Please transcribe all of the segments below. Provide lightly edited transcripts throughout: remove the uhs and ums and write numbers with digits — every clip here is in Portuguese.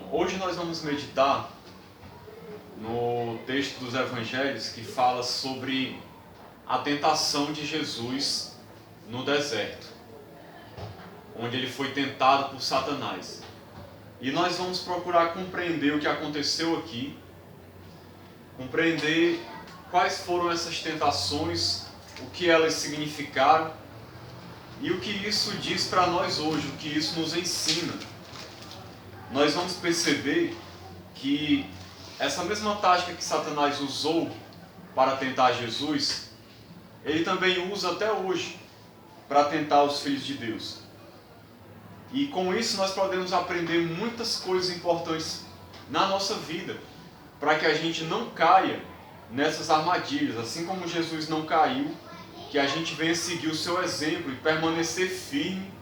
Então, hoje nós vamos meditar no texto dos Evangelhos que fala sobre a tentação de Jesus no deserto, onde ele foi tentado por Satanás. E nós vamos procurar compreender o que aconteceu aqui, compreender quais foram essas tentações, o que elas significaram e o que isso diz para nós hoje, o que isso nos ensina. Nós vamos perceber que essa mesma tática que Satanás usou para tentar Jesus, ele também usa até hoje para tentar os filhos de Deus. E com isso nós podemos aprender muitas coisas importantes na nossa vida, para que a gente não caia nessas armadilhas, assim como Jesus não caiu, que a gente venha seguir o seu exemplo e permanecer firme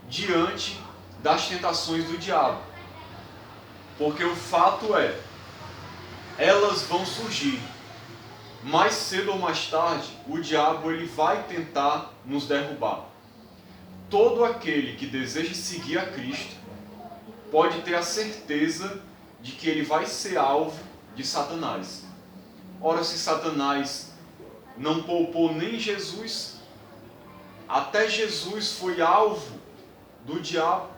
diante das tentações do diabo. Porque o fato é, elas vão surgir. Mais cedo ou mais tarde, o diabo ele vai tentar nos derrubar. Todo aquele que deseja seguir a Cristo pode ter a certeza de que ele vai ser alvo de Satanás. Ora, se Satanás não poupou nem Jesus, até Jesus foi alvo do diabo.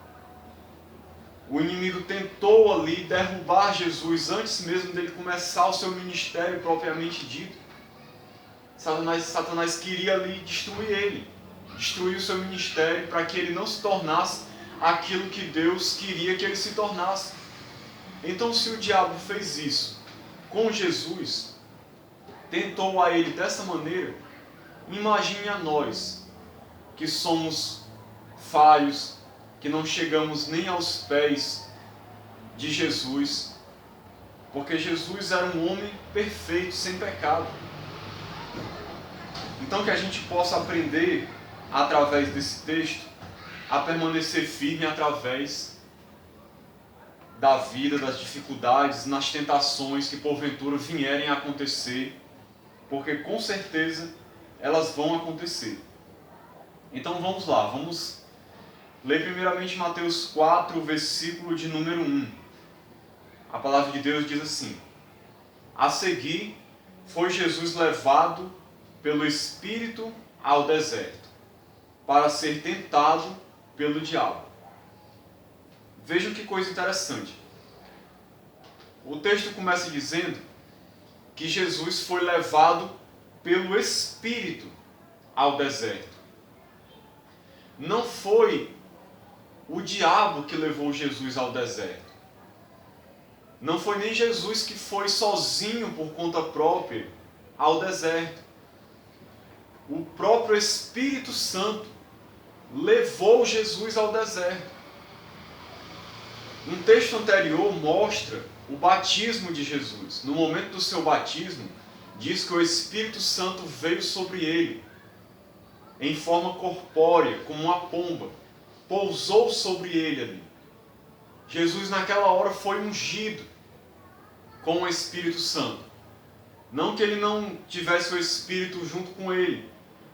O inimigo tentou ali derrubar Jesus antes mesmo dele começar o seu ministério propriamente dito. Satanás queria ali destruir ele, destruir o seu ministério para que ele não se tornasse aquilo que Deus queria que ele se tornasse. Então, se o diabo fez isso com Jesus, tentou a ele dessa maneira, imagine a nós, que somos falhos, que não chegamos nem aos pés de Jesus, porque Jesus era um homem perfeito, sem pecado. Então que a gente possa aprender, através desse texto, a permanecer firme através da vida, das dificuldades, nas tentações que porventura vierem a acontecer, porque com certeza elas vão acontecer. Então vamos lá, vamos ler primeiramente Mateus 4, versículo de número 1. A palavra de Deus diz assim: a seguir foi Jesus levado pelo Espírito ao deserto, para ser tentado pelo diabo. Vejam que coisa interessante. O texto começa dizendo que Jesus foi levado pelo Espírito ao deserto. Não foi o diabo que levou Jesus ao deserto. Não foi nem Jesus que foi sozinho por conta própria ao deserto. O próprio Espírito Santo levou Jesus ao deserto. Um texto anterior mostra o batismo de Jesus. No momento do seu batismo, diz que o Espírito Santo veio sobre ele, em forma corpórea, como uma pomba. Pousou sobre ele ali. Jesus naquela hora foi ungido com o Espírito Santo. Não que ele não tivesse o Espírito junto com ele,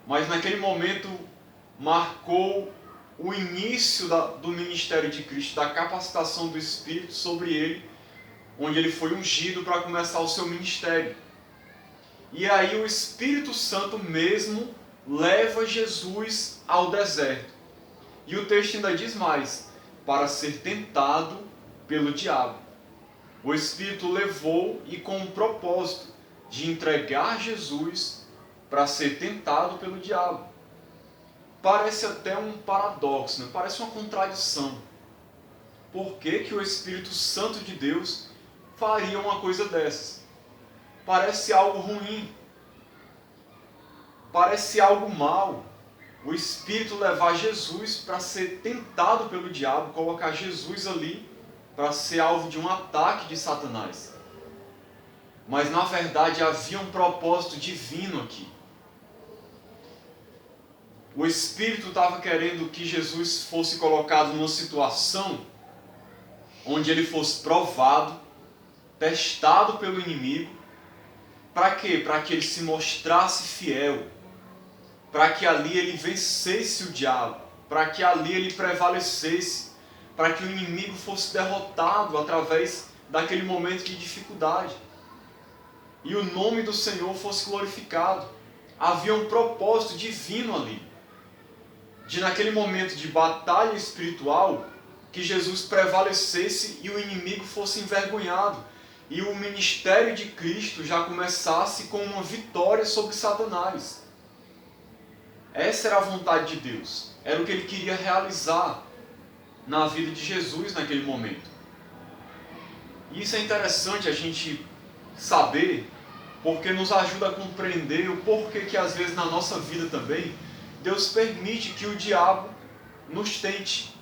mas naquele momento marcou o início do ministério de Cristo, da capacitação do Espírito sobre ele, onde ele foi ungido para começar o seu ministério. E aí o Espírito Santo mesmo leva Jesus ao deserto. E o texto ainda diz mais: para ser tentado pelo diabo. O Espírito levou e com o propósito de entregar Jesus para ser tentado pelo diabo. Parece até um paradoxo, né? Parece uma contradição. Por que que o Espírito Santo de Deus faria uma coisa dessas? Parece algo ruim. Parece algo mau. O Espírito levar Jesus para ser tentado pelo diabo, colocar Jesus ali para ser alvo de um ataque de Satanás. Mas na verdade havia um propósito divino aqui. O Espírito estava querendo que Jesus fosse colocado numa situação onde ele fosse provado, testado pelo inimigo. Para quê? Para que ele se mostrasse fiel. Para que ali ele vencesse o diabo. Para que ali ele prevalecesse. para que o inimigo fosse derrotado através daquele momento de dificuldade. E o nome do Senhor fosse glorificado. Havia um propósito divino ali. De naquele momento de batalha espiritual, que Jesus prevalecesse e o inimigo fosse envergonhado. E o ministério de Cristo já começasse com uma vitória sobre Satanás. Essa era a vontade de Deus. Era o que Ele queria realizar na vida de Jesus naquele momento. E isso é interessante a gente saber, porque nos ajuda a compreender o porquê que às vezes na nossa vida também, Deus permite que o diabo nos tente.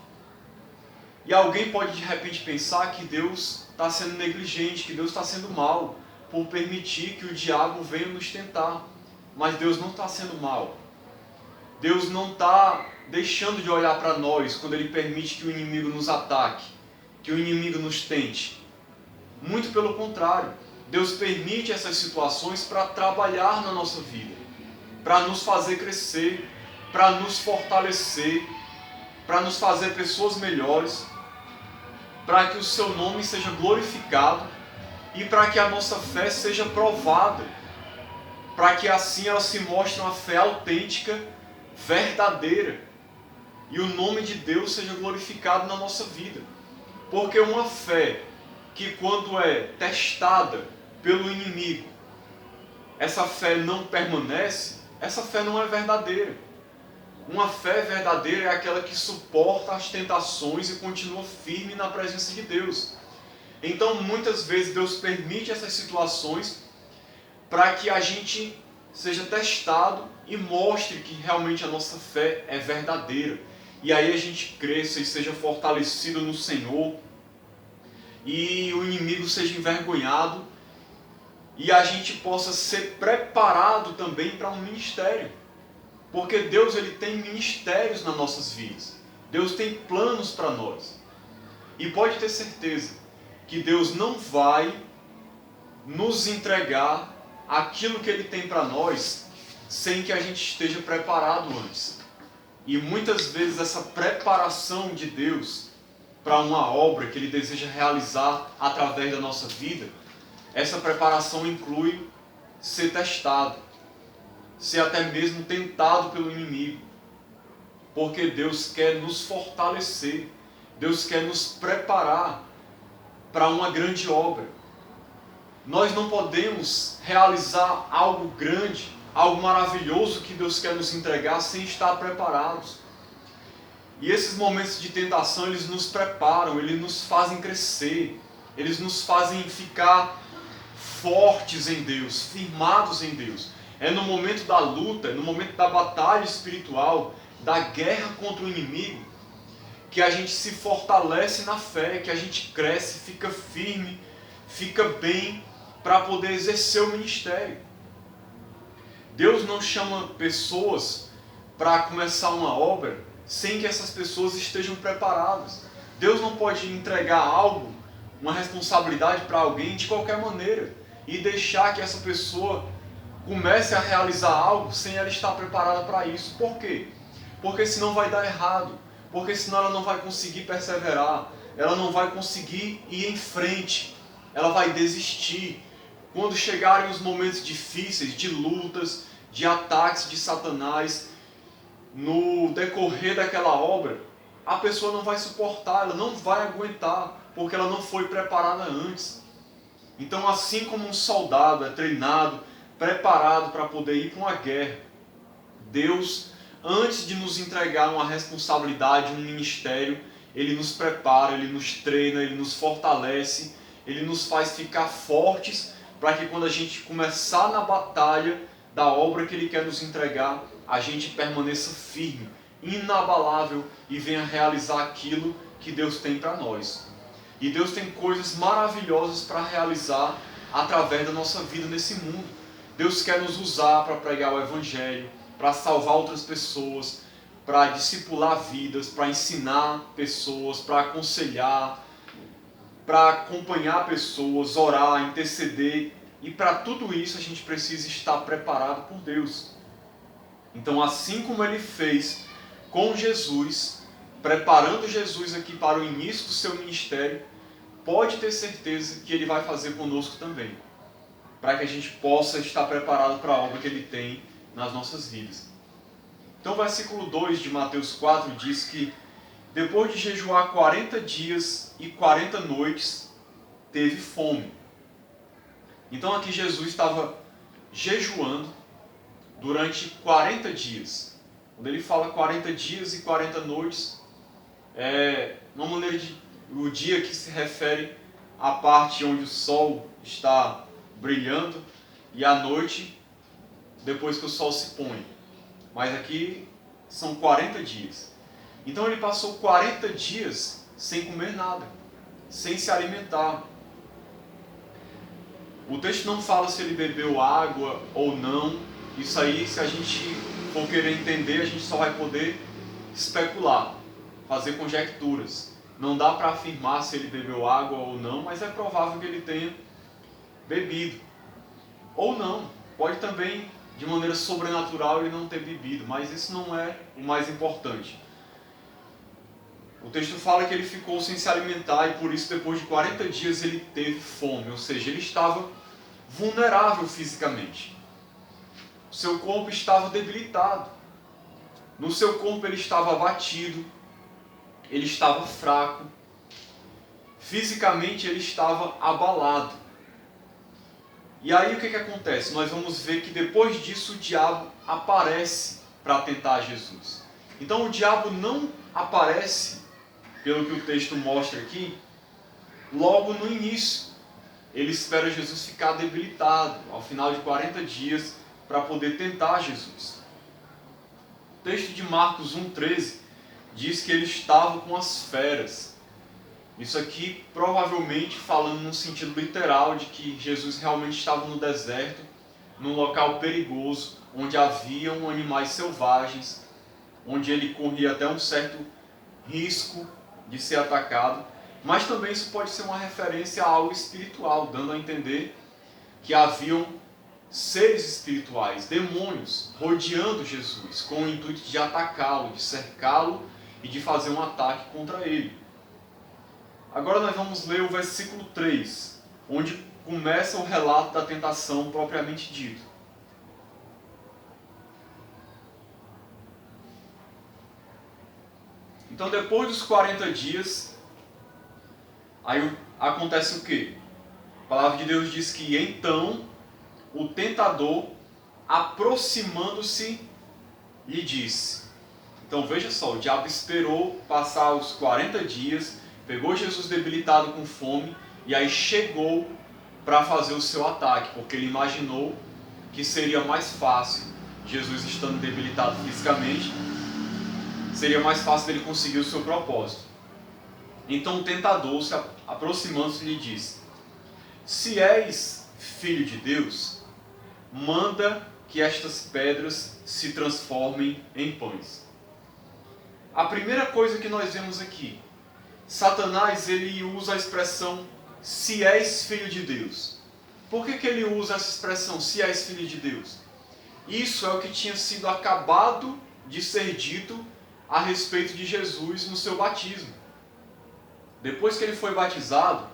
E alguém pode de repente pensar que Deus está sendo negligente, que Deus está sendo mau, por permitir que o diabo venha nos tentar. Mas Deus não está sendo mau. Deus não está deixando de olhar para nós quando Ele permite que o inimigo nos ataque, que o inimigo nos tente. Muito pelo contrário, Deus permite essas situações para trabalhar na nossa vida, para nos fazer crescer, para nos fortalecer, para nos fazer pessoas melhores, para que o seu nome seja glorificado e para que a nossa fé seja provada, para que assim ela se mostre uma fé autêntica, verdadeira, e o nome de Deus seja glorificado na nossa vida. Porque uma fé que quando é testada pelo inimigo, essa fé não permanece, essa fé não é verdadeira. Uma fé verdadeira é aquela que suporta as tentações e continua firme na presença de Deus. Então, muitas vezes, Deus permite essas situações para que a gente seja testado e mostre que realmente a nossa fé é verdadeira. E aí a gente cresça e seja fortalecido no Senhor, e o inimigo seja envergonhado, e a gente possa ser preparado também para um ministério. Porque Deus ele tem ministérios nas nossas vidas. Deus tem planos para nós. E pode ter certeza que Deus não vai nos entregar aquilo que Ele tem para nós sem que a gente esteja preparado antes. E muitas vezes essa preparação de Deus para uma obra que Ele deseja realizar através da nossa vida, essa preparação inclui ser testado, ser até mesmo tentado pelo inimigo, porque Deus quer nos fortalecer, Deus quer nos preparar para uma grande obra. Nós não podemos realizar algo grande, algo maravilhoso que Deus quer nos entregar sem estar preparados. E esses momentos de tentação, eles nos preparam, eles nos fazem crescer, eles nos fazem ficar fortes em Deus, firmados em Deus. É no momento da luta, é no momento da batalha espiritual, da guerra contra o inimigo, que a gente se fortalece na fé, que a gente cresce, fica firme, fica bem para poder exercer o ministério. Deus não chama pessoas para começar uma obra sem que essas pessoas estejam preparadas. Deus não pode entregar algo, uma responsabilidade para alguém de qualquer maneira e deixar que essa pessoa comece a realizar algo sem ela estar preparada para isso. Por quê? Porque senão vai dar errado. Porque senão ela não vai conseguir perseverar. Ela não vai conseguir ir em frente. Ela vai desistir. Quando chegarem os momentos difíceis, de lutas, de ataques de Satanás, no decorrer daquela obra, a pessoa não vai suportar, ela não vai aguentar, porque ela não foi preparada antes. Então, assim como um soldado é treinado, preparado para poder ir para uma guerra, Deus, antes de nos entregar uma responsabilidade, um ministério, Ele nos prepara, Ele nos treina, Ele nos fortalece, Ele nos faz ficar fortes, para que quando a gente começar na batalha da obra que Ele quer nos entregar, a gente permaneça firme, inabalável e venha realizar aquilo que Deus tem para nós. E Deus tem coisas maravilhosas para realizar através da nossa vida nesse mundo. Deus quer nos usar para pregar o Evangelho, para salvar outras pessoas, para discipular vidas, para ensinar pessoas, para aconselhar, para acompanhar pessoas, orar, interceder. E para tudo isso a gente precisa estar preparado por Deus. Então, assim como Ele fez com Jesus, preparando Jesus aqui para o início do seu ministério, pode ter certeza que Ele vai fazer conosco também, para que a gente possa estar preparado para a obra que Ele tem nas nossas vidas. Então o versículo 2 de Mateus 4 diz que depois de jejuar 40 dias e 40 noites, teve fome. Então aqui Jesus estava jejuando durante 40 dias. Quando ele fala 40 dias e 40 noites, uma maneira o dia que se refere à parte onde o sol está brilhando e à noite depois que o sol se põe. Mas aqui são 40 dias. Então ele passou 40 dias sem comer nada, sem se alimentar. O texto não fala se ele bebeu água ou não. Isso aí, se a gente for querer entender, a gente só vai poder especular, fazer conjecturas. Não dá para afirmar se ele bebeu água ou não, mas é provável que ele tenha bebido. Ou não, pode também, de maneira sobrenatural, ele não ter bebido, mas isso não é o mais importante. O texto fala que ele ficou sem se alimentar e por isso depois de 40 dias ele teve fome, ou seja, ele estava vulnerável fisicamente. O seu corpo estava debilitado. No seu corpo ele estava abatido, ele estava fraco. Fisicamente ele estava abalado. E aí o que acontece? Nós vamos ver que depois disso o diabo aparece para tentar Jesus. Então o diabo não aparece, pelo que o texto mostra aqui, logo no início. Ele espera Jesus ficar debilitado, ao final de 40 dias, para poder tentar Jesus. O texto de Marcos 1,13 diz que ele estava com as feras. Isso aqui provavelmente falando num sentido literal de que Jesus realmente estava no deserto, num local perigoso, onde haviam animais selvagens, onde ele corria até um certo risco de ser atacado. Mas também isso pode ser uma referência a algo espiritual, dando a entender que haviam seres espirituais, demônios, rodeando Jesus, com o intuito de atacá-lo, de cercá-lo e de fazer um ataque contra ele. Agora nós vamos ler o versículo 3, onde começa o relato da tentação propriamente dito. Então depois dos 40 dias, aí acontece o quê? A palavra de Deus diz que então o tentador, aproximando-se, lhe disse. Então veja só, o diabo esperou passar os 40 dias, pegou Jesus debilitado com fome e aí chegou para fazer o seu ataque, porque ele imaginou que seria mais fácil, Jesus estando debilitado fisicamente, seria mais fácil dele conseguir o seu propósito. Então o tentador, se aproximando-se, lhe disse: se és filho de Deus, manda que estas pedras se transformem em pães. A primeira coisa que nós vemos aqui, Satanás ele usa a expressão se és filho de Deus. Por que ele usa essa expressão se és filho de Deus? Isso é o que tinha sido acabado de ser dito a respeito de Jesus no seu batismo. Depois que ele foi batizado,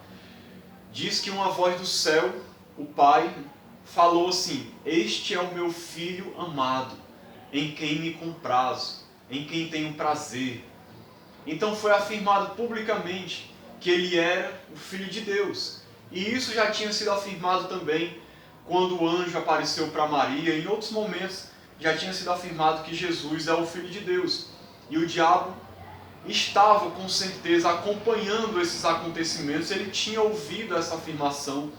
diz que uma voz do céu, o Pai, falou assim: este é o meu filho amado, em quem me comprazo, em quem tenho prazer. Então foi afirmado publicamente que ele era o Filho de Deus. E isso já tinha sido afirmado também quando o anjo apareceu para Maria. Em outros momentos já tinha sido afirmado que Jesus é o Filho de Deus. E o diabo estava com certeza acompanhando esses acontecimentos. Ele tinha ouvido essa afirmação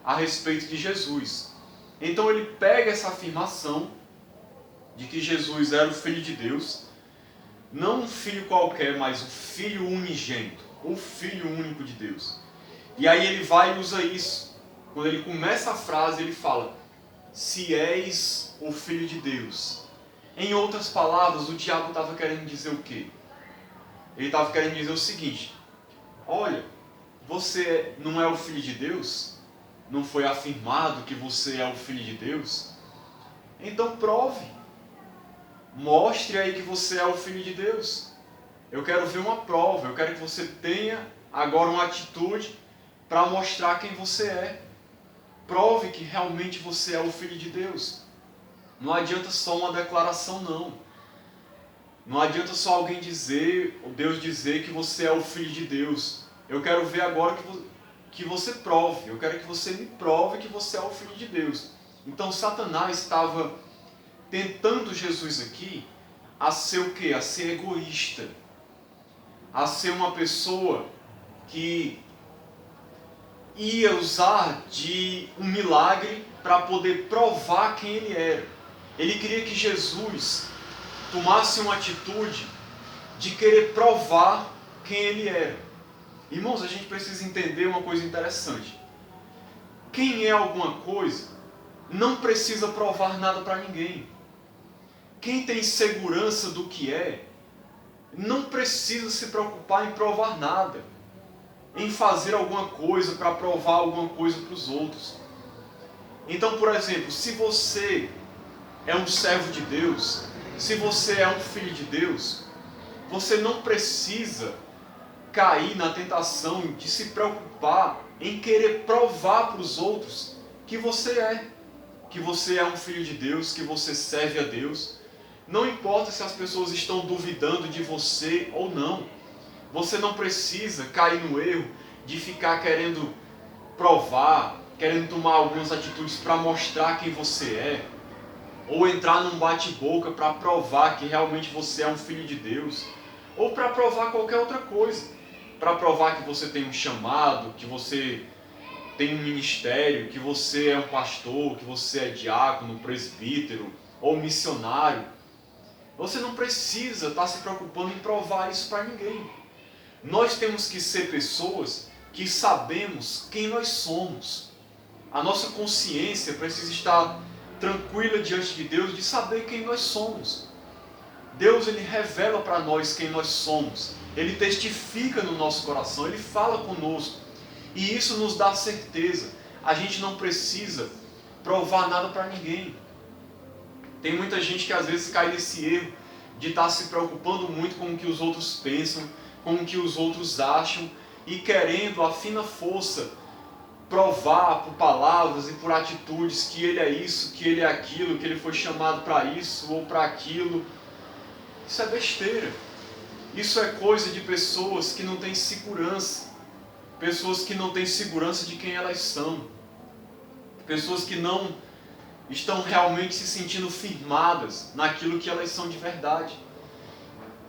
a respeito de Jesus. Então ele pega essa afirmação de que Jesus era o Filho de Deus, não um filho qualquer, mas o Filho unigênito, o Filho único de Deus. E aí ele vai e usa isso. Quando ele começa a frase, ele fala: se és o Filho de Deus. Em outras palavras, o diabo estava querendo dizer o quê? Ele estava querendo dizer o seguinte: olha, você não é o Filho de Deus? Não foi afirmado que você é o Filho de Deus? Então prove. Mostre aí que você é o Filho de Deus. Eu quero ver uma prova, eu quero que você tenha agora uma atitude para mostrar quem você é. Prove que realmente você é o Filho de Deus. Não adianta só uma declaração, não. Não adianta só alguém dizer, ou Deus dizer que você é o Filho de Deus. Eu quero ver agora que você prove. Eu quero que você me prove que você é o Filho de Deus. Então Satanás estava tentando Jesus aqui a ser o quê? A ser egoísta. A ser uma pessoa que ia usar de um milagre para poder provar quem ele era. Ele queria que Jesus tomasse uma atitude de querer provar quem ele era. Irmãos, a gente precisa entender uma coisa interessante. Quem é alguma coisa não precisa provar nada para ninguém. Quem tem segurança do que é, não precisa se preocupar em provar nada, em fazer alguma coisa para provar alguma coisa para os outros. Então, por exemplo, se você é um servo de Deus, se você é um filho de Deus, você não precisa cair na tentação de se preocupar em querer provar para os outros que você é um filho de Deus, que você serve a Deus. Não importa se as pessoas estão duvidando de você ou não. Você não precisa cair no erro de ficar querendo provar, querendo tomar algumas atitudes para mostrar quem você é, ou entrar num bate-boca para provar que realmente você é um filho de Deus, ou para provar qualquer outra coisa, para provar que você tem um chamado, que você tem um ministério, que você é um pastor, que você é diácono, presbítero ou missionário. Você não precisa estar se preocupando em provar isso para ninguém. Nós temos que ser pessoas que sabemos quem nós somos. A nossa consciência precisa estar tranquila diante de Deus de saber quem nós somos. Deus, ele revela para nós quem nós somos. Ele testifica no nosso coração, ele fala conosco. E isso nos dá certeza. A gente não precisa provar nada para ninguém. Tem muita gente que às vezes cai nesse erro de estar se preocupando muito com o que os outros pensam, com o que os outros acham e querendo a fina força provar por palavras e por atitudes que ele é isso, que ele é aquilo, que ele foi chamado para isso ou para aquilo. Isso é besteira. Isso é coisa de pessoas que não têm segurança. Pessoas que não têm segurança de quem elas são. Pessoas que não estão realmente se sentindo firmadas naquilo que elas são de verdade.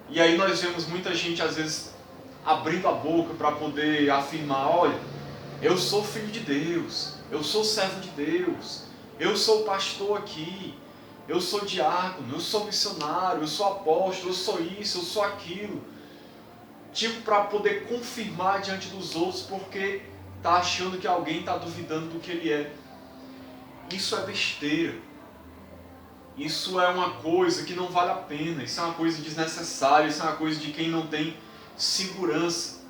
E aí nós vemos muita gente às vezes abrindo a boca para poder afirmar, olha, eu sou filho de Deus, eu sou servo de Deus, eu sou pastor aqui, eu sou diácono, eu sou missionário, eu sou apóstolo, eu sou isso, eu sou aquilo. Tipo, para poder confirmar diante dos outros porque está achando que alguém está duvidando do que ele é. Isso é besteira. Isso é uma coisa que não vale a pena, isso é uma coisa desnecessária, isso é uma coisa de quem não tem segurança.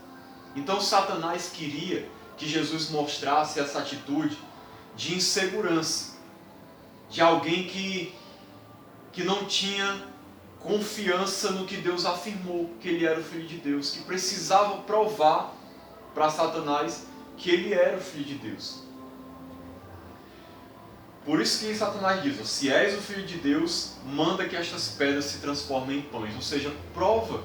Então Satanás queria que Jesus mostrasse essa atitude de insegurança, de alguém que não tinha confiança no que Deus afirmou, que ele era o Filho de Deus, que precisava provar para Satanás que ele era o Filho de Deus. Por isso que Satanás diz, se és o Filho de Deus, manda que estas pedras se transformem em pães. Ou seja, prova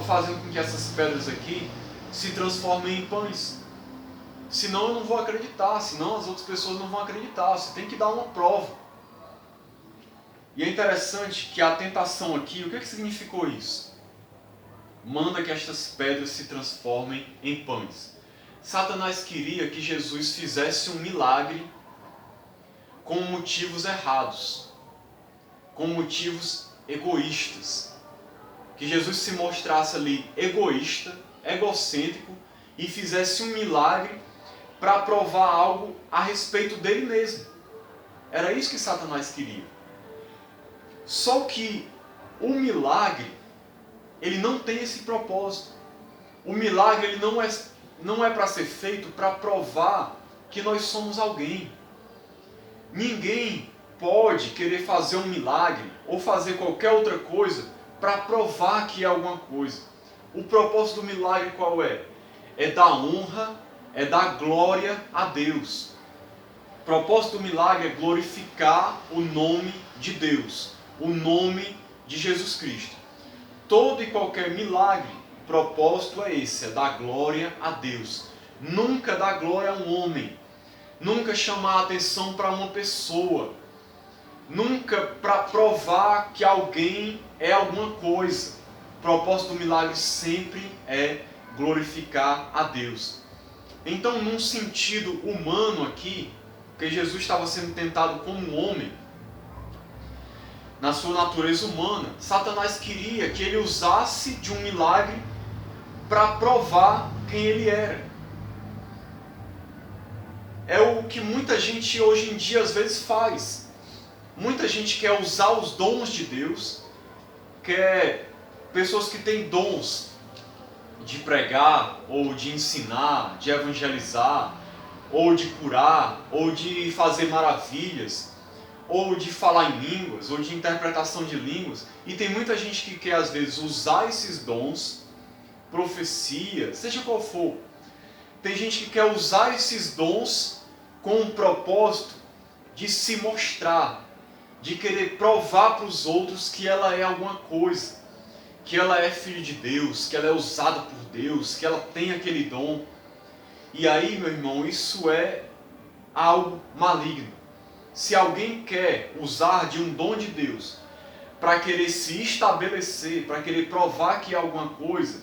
fazendo com que essas pedras aqui se transformem em pães. Senão eu não vou acreditar, senão as outras pessoas não vão acreditar. Você tem que dar uma prova. E é interessante que a tentação aqui, o que significou isso? Manda que estas pedras se transformem em pães. Satanás queria que Jesus fizesse um milagre com motivos errados, com motivos egoístas. Que Jesus se mostrasse ali egoísta, egocêntrico e fizesse um milagre para provar algo a respeito dele mesmo. Era isso que Satanás queria. Só que o milagre, ele não tem esse propósito. O milagre ele não é para ser feito para provar que nós somos alguém. Ninguém pode querer fazer um milagre ou fazer qualquer outra coisa para provar que é alguma coisa. O propósito do milagre qual é? É dar honra, é dar glória a Deus. O propósito do milagre é glorificar o nome de Deus, o nome de Jesus Cristo. Todo e qualquer milagre, o propósito é esse, é dar glória a Deus. Nunca dar glória a um homem, nunca chamar a atenção para uma pessoa, nunca para provar que alguém é alguma coisa. O propósito do milagre sempre é glorificar a Deus. Então, num sentido humano aqui, porque Jesus estava sendo tentado como um homem, na sua natureza humana, Satanás queria que ele usasse de um milagre para provar quem ele era. É o que muita gente hoje em dia às vezes faz. Muita gente quer usar os dons de Deus, quer pessoas que têm dons de pregar, ou de ensinar, de evangelizar, ou de curar, ou de fazer maravilhas, ou de falar em línguas, ou de interpretação de línguas. E tem muita gente que quer às vezes usar esses dons, profecia, seja qual for. Tem gente que quer usar esses dons com o propósito de se mostrar, de querer provar para os outros que ela é alguma coisa, que ela é filho de Deus, que ela é usada por Deus, que ela tem aquele dom. E aí, meu irmão, isso é algo maligno. Se alguém quer usar de um dom de Deus para querer se estabelecer, para querer provar que é alguma coisa,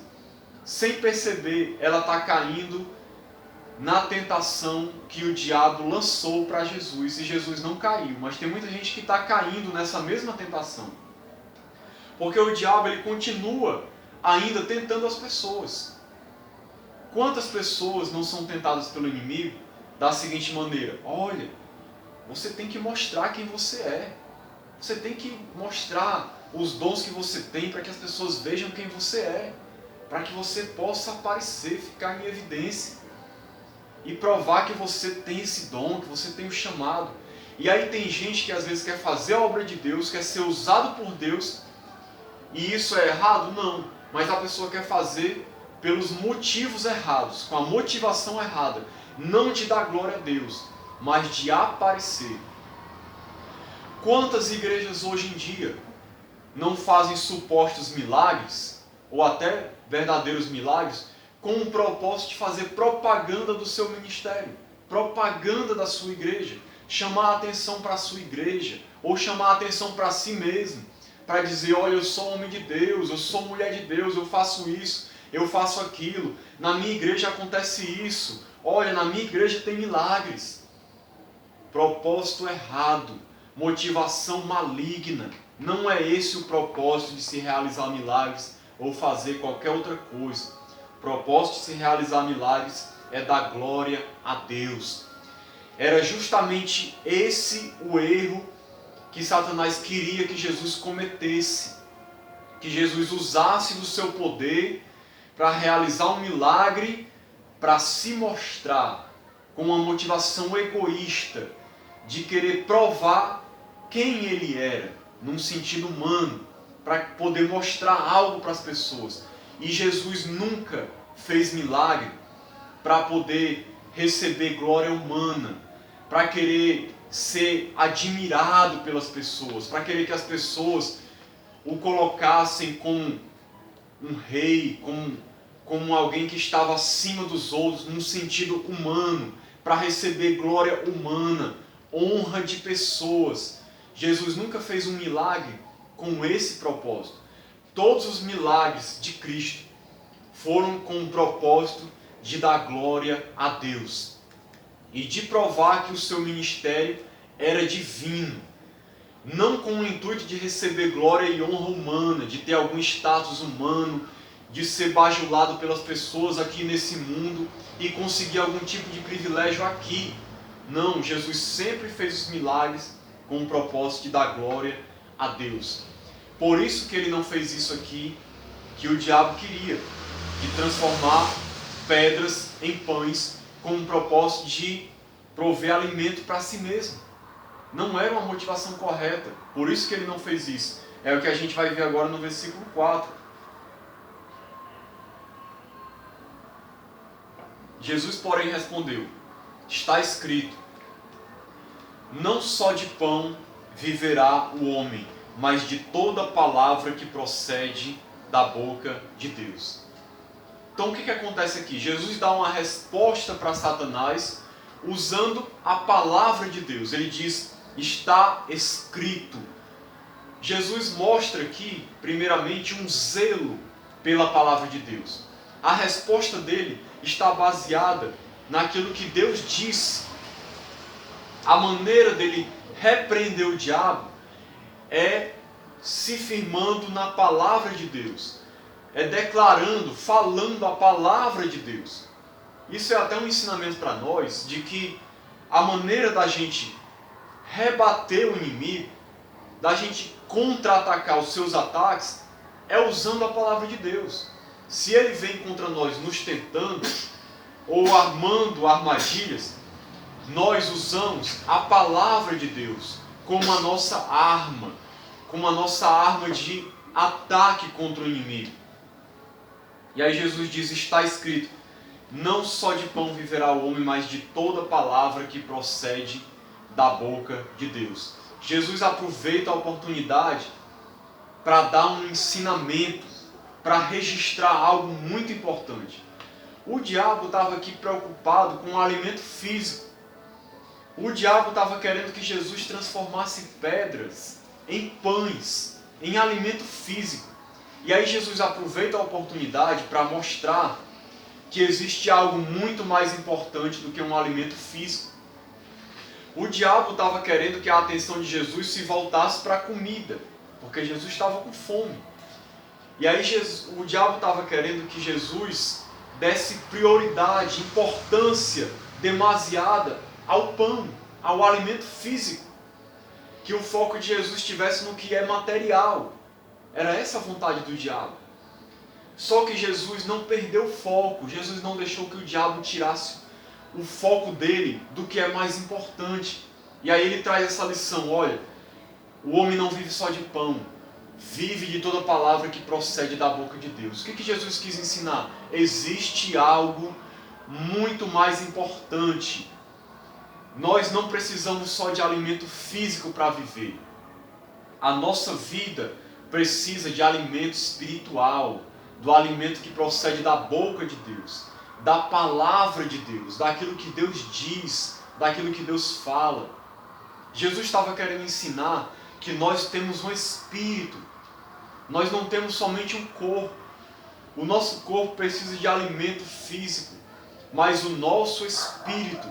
sem perceber, ela está caindo na tentação que o diabo lançou para Jesus, e Jesus não caiu, mas tem muita gente que está caindo nessa mesma tentação, porque o diabo ele continua ainda tentando as pessoas. Quantas pessoas não são tentadas pelo inimigo da seguinte maneira: olha, você tem que mostrar quem você é, você tem que mostrar os dons que você tem para que as pessoas vejam quem você é, para que você possa aparecer, ficar em evidência e provar que você tem esse dom, que você tem o chamado. E aí tem gente que às vezes quer fazer a obra de Deus, quer ser usado por Deus, e isso é errado? Não. Mas a pessoa quer fazer pelos motivos errados, com a motivação errada. Não de dar glória a Deus, mas de aparecer. Quantas igrejas hoje em dia não fazem supostos milagres, ou até verdadeiros milagres, com o propósito de fazer propaganda do seu ministério, propaganda da sua igreja, chamar a atenção para a sua igreja, ou chamar a atenção para si mesmo, para dizer: olha, eu sou homem de Deus, eu sou mulher de Deus, eu faço isso, eu faço aquilo, na minha igreja acontece isso, olha, na minha igreja tem milagres. Propósito errado, motivação maligna. Não é esse o propósito de se realizar milagres ou fazer qualquer outra coisa. O propósito de se realizar milagres é dar glória a Deus. Era justamente esse o erro que Satanás queria que Jesus cometesse, que Jesus usasse do seu poder para realizar um milagre, para se mostrar com uma motivação egoísta, de querer provar quem ele era, num sentido humano, para poder mostrar algo para as pessoas. E Jesus nunca fez milagre para poder receber glória humana, para querer ser admirado pelas pessoas, para querer que as pessoas o colocassem como um rei, como alguém que estava acima dos outros, num sentido humano, para receber glória humana, honra de pessoas. Jesus nunca fez um milagre com esse propósito. Todos os milagres de Cristo foram com o propósito de dar glória a Deus e de provar que o seu ministério era divino, não com o intuito de receber glória e honra humana, de ter algum status humano, de ser bajulado pelas pessoas aqui nesse mundo e conseguir algum tipo de privilégio aqui. Não, Jesus sempre fez os milagres com o propósito de dar glória a Deus. Por isso que ele não fez isso aqui, que o diabo queria, de transformar pedras em pães com o propósito de prover alimento para si mesmo. Não era uma motivação correta, por isso que ele não fez isso. É o que a gente vai ver agora no versículo 4. Jesus, porém, respondeu: está escrito, não só de pão viverá o homem, mas de toda palavra que procede da boca de Deus. Então o que acontece aqui? Jesus dá uma resposta para Satanás usando a palavra de Deus. Ele diz, está escrito. Jesus mostra aqui, primeiramente, um zelo pela palavra de Deus. A resposta dele está baseada naquilo que Deus diz. A maneira dele repreender o diabo é se firmando na palavra de Deus. É declarando, falando a palavra de Deus. Isso é até um ensinamento para nós, de que a maneira da gente rebater o inimigo, da gente contra-atacar os seus ataques, é usando a palavra de Deus. Se ele vem contra nós nos tentando, ou armando armadilhas, nós usamos a palavra de Deus como a nossa arma de ataque contra o inimigo. E aí Jesus diz, está escrito, não só de pão viverá o homem, mas de toda palavra que procede da boca de Deus. Jesus aproveita a oportunidade para dar um ensinamento, para registrar algo muito importante. O diabo estava aqui preocupado com o alimento físico. O diabo estava querendo que Jesus transformasse pedras em pães, em alimento físico. E aí Jesus aproveita a oportunidade para mostrar que existe algo muito mais importante do que um alimento físico. O diabo estava querendo que a atenção de Jesus se voltasse para a comida, porque Jesus estava com fome. E aí o diabo estava querendo que Jesus desse prioridade, importância demasiada ao pão, ao alimento físico. Que o foco de Jesus estivesse no que é material. Era essa a vontade do diabo. Só que Jesus não perdeu o foco. Jesus não deixou que o diabo tirasse o foco dele do que é mais importante. E aí ele traz essa lição, olha, o homem não vive só de pão, vive de toda palavra que procede da boca de Deus. O que Jesus quis ensinar? Existe algo muito mais importante. Nós não precisamos só de alimento físico para viver. A nossa vida precisa de alimento espiritual, do alimento que procede da boca de Deus, da palavra de Deus, daquilo que Deus diz, daquilo que Deus fala. Jesus estava querendo ensinar que nós temos um espírito, nós não temos somente um corpo. O nosso corpo precisa de alimento físico, mas o nosso espírito,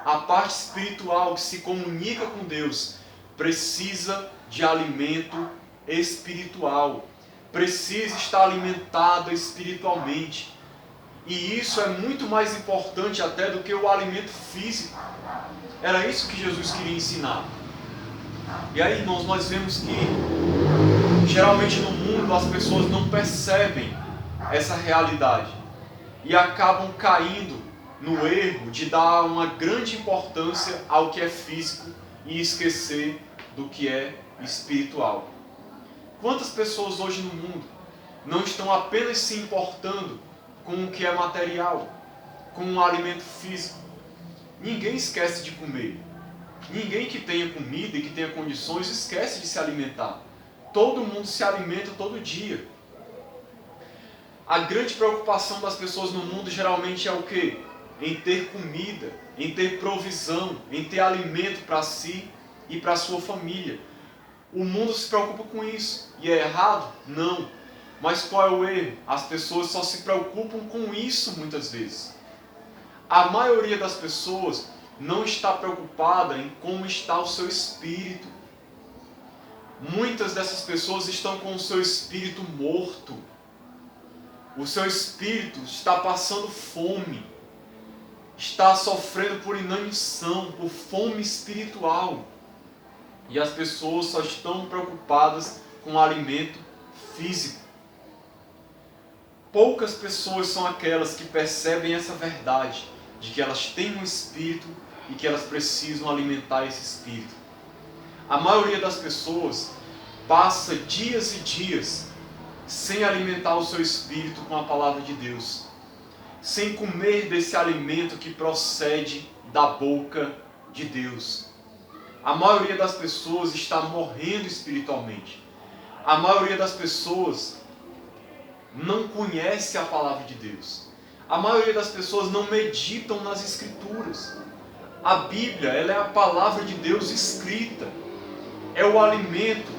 a parte espiritual que se comunica com Deus, precisa de alimento espiritual, precisa estar alimentada espiritualmente. E isso é muito mais importante até do que o alimento físico. Era isso que Jesus queria ensinar. E aí, irmãos, nós vemos que geralmente no mundo as pessoas não percebem essa realidade e acabam caindo no erro de dar uma grande importância ao que é físico e esquecer do que é espiritual. Quantas pessoas hoje no mundo não estão apenas se importando com o que é material, com o alimento físico? Ninguém esquece de comer. Ninguém que tenha comida e que tenha condições esquece de se alimentar. Todo mundo se alimenta todo dia. A grande preocupação das pessoas no mundo geralmente é o quê? Em ter comida, em ter provisão, em ter alimento para si e para a sua família. O mundo se preocupa com isso. E é errado? Não. Mas qual é o erro? As pessoas só se preocupam com isso muitas vezes. A maioria das pessoas não está preocupada em como está o seu espírito. Muitas dessas pessoas estão com o seu espírito morto. O seu espírito está passando fome. Está sofrendo por inanição, por fome espiritual. E as pessoas só estão preocupadas com o alimento físico. Poucas pessoas são aquelas que percebem essa verdade, de que elas têm um espírito e que elas precisam alimentar esse espírito. A maioria das pessoas passa dias e dias sem alimentar o seu espírito com a palavra de Deus, sem comer desse alimento que procede da boca de Deus. A maioria das pessoas está morrendo espiritualmente. A maioria das pessoas não conhece a palavra de Deus. A maioria das pessoas não meditam nas Escrituras. A Bíblia, ela é a palavra de Deus escrita. É o alimento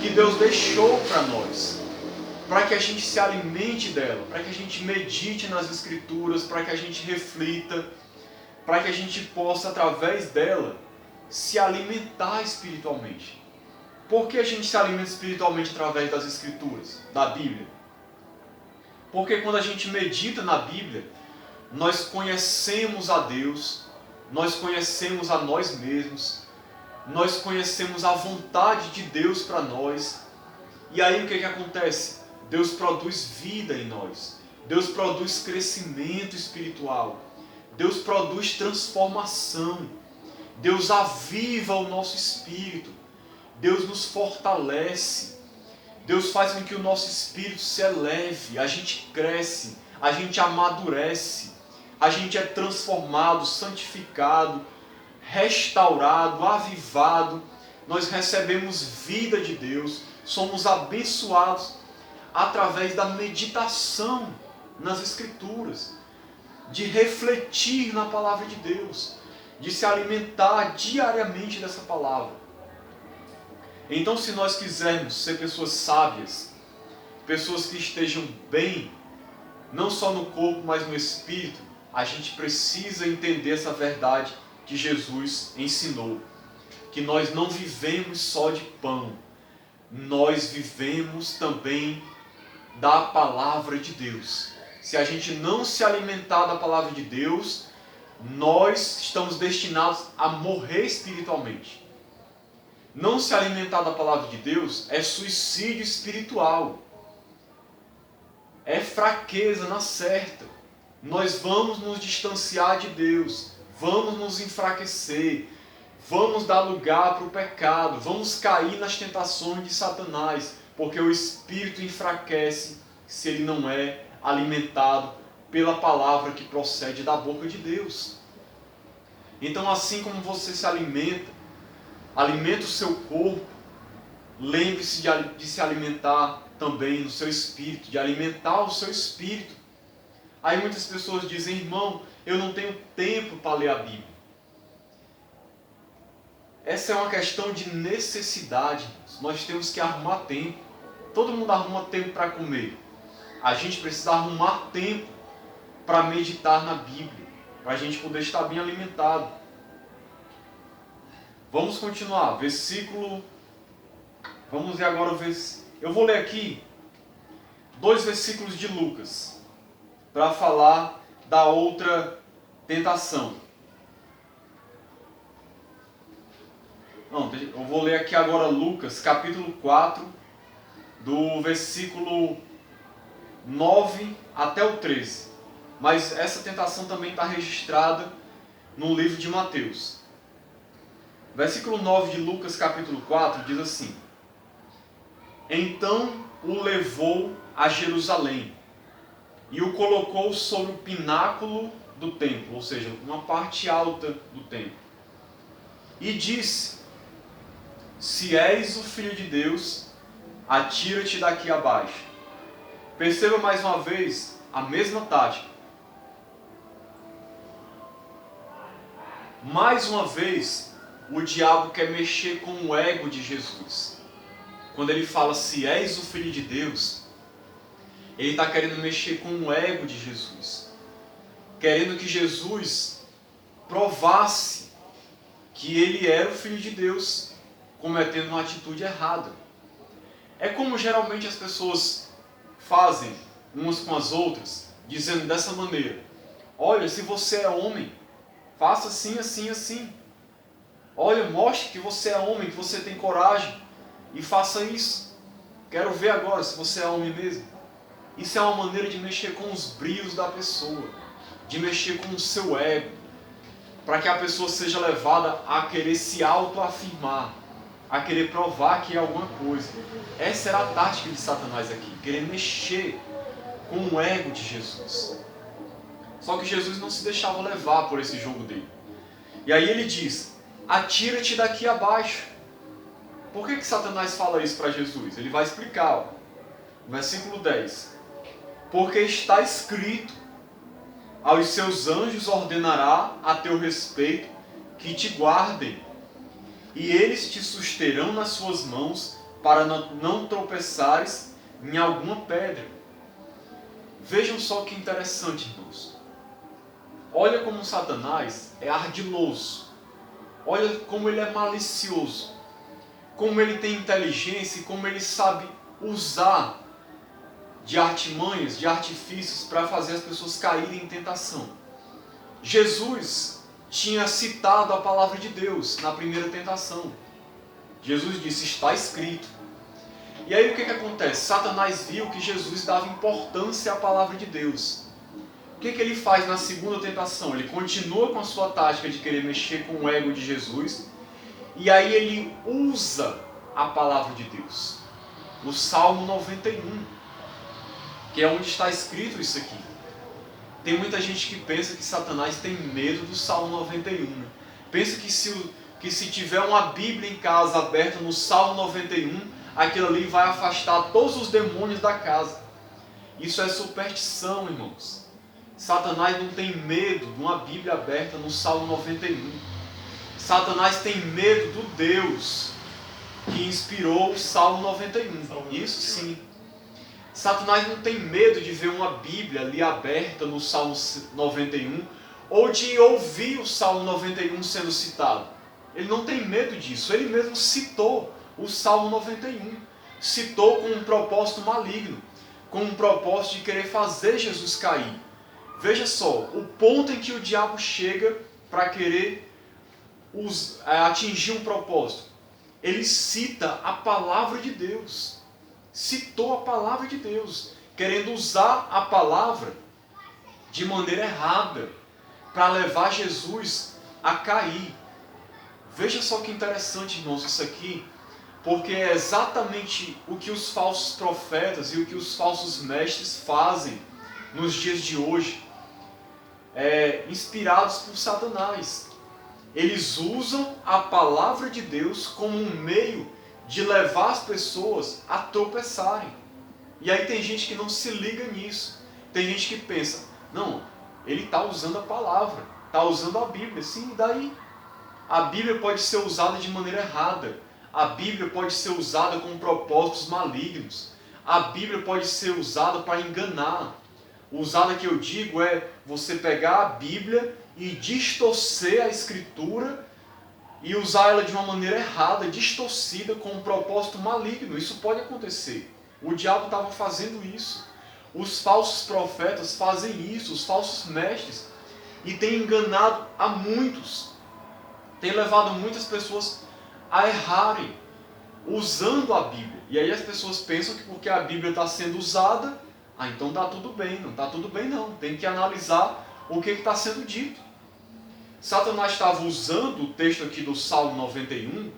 que Deus deixou para nós, para que a gente se alimente dela, para que a gente medite nas Escrituras, para que a gente reflita, para que a gente possa, através dela, se alimentar espiritualmente. Por que a gente se alimenta espiritualmente através das Escrituras, da Bíblia? Porque quando a gente medita na Bíblia, nós conhecemos a Deus, nós conhecemos a nós mesmos, nós conhecemos a vontade de Deus para nós. E aí o que acontece? Deus produz vida em nós. Deus produz crescimento espiritual. Deus produz transformação. Deus aviva o nosso espírito. Deus nos fortalece. Deus faz com que o nosso espírito se eleve. A gente cresce, a gente amadurece. A gente é transformado, santificado, restaurado, avivado. Nós recebemos vida de Deus. Somos abençoados através da meditação nas Escrituras, de refletir na palavra de Deus, de se alimentar diariamente dessa palavra. Então, se nós quisermos ser pessoas sábias, pessoas que estejam bem, não só no corpo, mas no espírito, a gente precisa entender essa verdade que Jesus ensinou, que nós não vivemos só de pão, nós vivemos também da palavra de Deus. Se a gente não se alimentar da palavra de Deus, nós estamos destinados a morrer espiritualmente. Não se alimentar da palavra de Deus é suicídio espiritual. É fraqueza na certa. Nós vamos nos distanciar de Deus, vamos nos enfraquecer, vamos dar lugar para o pecado, vamos cair nas tentações de Satanás, porque o espírito enfraquece se ele não é alimentado pela palavra que procede da boca de Deus. Então, assim como você se alimenta o seu corpo, lembre-se de se alimentar também no seu espírito, de alimentar o seu espírito. Aí muitas pessoas dizem: irmão, eu não tenho tempo para ler a Bíblia. Essa é uma questão de necessidade. Nós temos que arrumar tempo. Todo mundo arruma tempo para comer. A gente precisa arrumar tempo para meditar na Bíblia, para a gente poder estar bem alimentado. Vamos continuar. Vamos ver agora o versículo. Eu vou ler aqui 2 versículos de Lucas, para falar da outra tentação. Não, eu vou ler aqui agora Lucas, capítulo 4, do versículo 9 até o 13. Mas essa tentação também está registrada no livro de Mateus. Versículo 9 de Lucas, capítulo 4, diz assim: Então o levou a Jerusalém e o colocou sobre o pináculo do templo, ou seja, uma parte alta do templo. E disse: Se és o Filho de Deus, atira-te daqui abaixo. Perceba mais uma vez a mesma tática. Mais uma vez, o diabo quer mexer com o ego de Jesus. Quando ele fala: se és o Filho de Deus, ele está querendo mexer com o ego de Jesus, querendo que Jesus provasse que ele era o Filho de Deus, cometendo uma atitude errada. É como geralmente as pessoas fazem umas com as outras, dizendo dessa maneira: olha, se você é homem, faça assim, assim, assim. Olha, mostre que você é homem, que você tem coragem, e faça isso. Quero ver agora se você é homem mesmo. Isso é uma maneira de mexer com os brios da pessoa, de mexer com o seu ego, para que a pessoa seja levada a querer se autoafirmar. a querer provar que é alguma coisa. Essa era a tática de Satanás aqui, querer mexer com o ego de Jesus. Só que Jesus não se deixava levar por esse jogo dele. E aí ele diz, atira-te daqui abaixo. Por que Satanás fala isso para Jesus? Ele vai explicar. Ó. Versículo 10. Porque está escrito, aos seus anjos ordenará a teu respeito que te guardem, e eles te susterão nas suas mãos, para não tropeçares em alguma pedra. Vejam só que interessante, irmãos. Olha como Satanás é ardiloso. Olha como ele é malicioso. Como ele tem inteligência e como ele sabe usar de artimanhas, de artifícios para fazer as pessoas caírem em tentação. Jesus tinha citado a palavra de Deus na primeira tentação. Jesus disse, está escrito. E aí o que acontece? Satanás viu que Jesus dava importância à palavra de Deus. O que ele faz na segunda tentação? Ele continua com a sua tática de querer mexer com o ego de Jesus. E aí ele usa a palavra de Deus. O Salmo 91. Que é onde está escrito isso aqui. Tem muita gente que pensa que Satanás tem medo do Salmo 91. Né? Pensa que se tiver uma Bíblia em casa aberta no Salmo 91, aquilo ali vai afastar todos os demônios da casa. Isso é superstição, irmãos. Satanás não tem medo de uma Bíblia aberta no Salmo 91. Satanás tem medo do Deus que inspirou o Salmo 91. Isso sim. Satanás não tem medo de ver uma Bíblia ali aberta no Salmo 91 ou de ouvir o Salmo 91 sendo citado. Ele não tem medo disso. Ele mesmo citou o Salmo 91. Citou com um propósito maligno, com um propósito de querer fazer Jesus cair. Veja só, o ponto em que o diabo chega para querer atingir um propósito. Ele cita a palavra de Deus. Citou a palavra de Deus, querendo usar a palavra de maneira errada, para levar Jesus a cair. Veja só que interessante, irmãos, isso aqui, porque é exatamente o que os falsos profetas e o que os falsos mestres fazem nos dias de hoje, inspirados por Satanás. Eles usam a palavra de Deus como um meio de levar as pessoas a tropeçarem. E aí tem gente que não se liga nisso. Tem gente que pensa, não, ele está usando a palavra, está usando a Bíblia. Sim, e daí? A Bíblia pode ser usada de maneira errada. A Bíblia pode ser usada com propósitos malignos. A Bíblia pode ser usada para enganar. Usada que eu digo é você pegar a Bíblia e distorcer a Escritura e usar ela de uma maneira errada, distorcida, com um propósito maligno. Isso pode acontecer. O diabo estava fazendo isso. Os falsos profetas fazem isso, os falsos mestres. E tem enganado a muitos. Tem levado muitas pessoas a errarem, usando a Bíblia. E aí as pessoas pensam que porque a Bíblia está sendo usada, então está tudo bem. Não está tudo bem não. Tem que analisar o que está sendo dito. Satanás estava usando o texto aqui do Salmo 91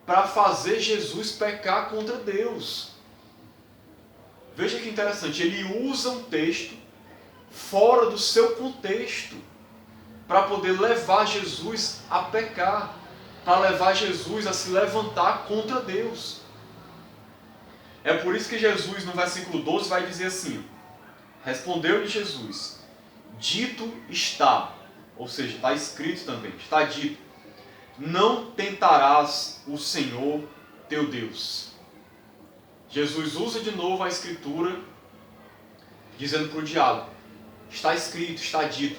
para fazer Jesus pecar contra Deus. Veja que interessante, ele usa um texto fora do seu contexto para poder levar Jesus a pecar, para levar Jesus a se levantar contra Deus. É por isso que Jesus, no versículo 12, vai dizer assim, respondeu-lhe Jesus, dito está, ou seja, está escrito também, está dito, não tentarás o Senhor teu Deus. Jesus usa de novo a Escritura, dizendo para o diabo, está escrito, está dito,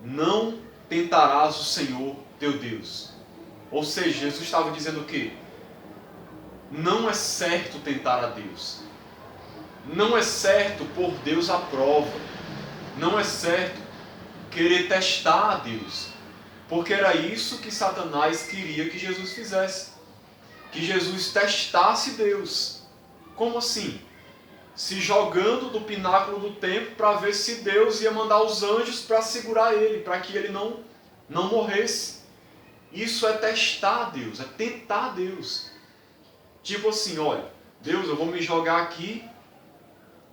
não tentarás o Senhor teu Deus. Ou seja, Jesus estava dizendo o quê? Não é certo tentar a Deus. Não é certo pôr Deus à prova. Não é certo querer testar a Deus. Porque era isso que Satanás queria que Jesus fizesse. Que Jesus testasse Deus. Como assim? Se jogando do pináculo do templo para ver se Deus ia mandar os anjos para segurar ele, para que ele não morresse. Isso é testar Deus, é tentar Deus. Tipo assim, olha, Deus, eu vou me jogar aqui,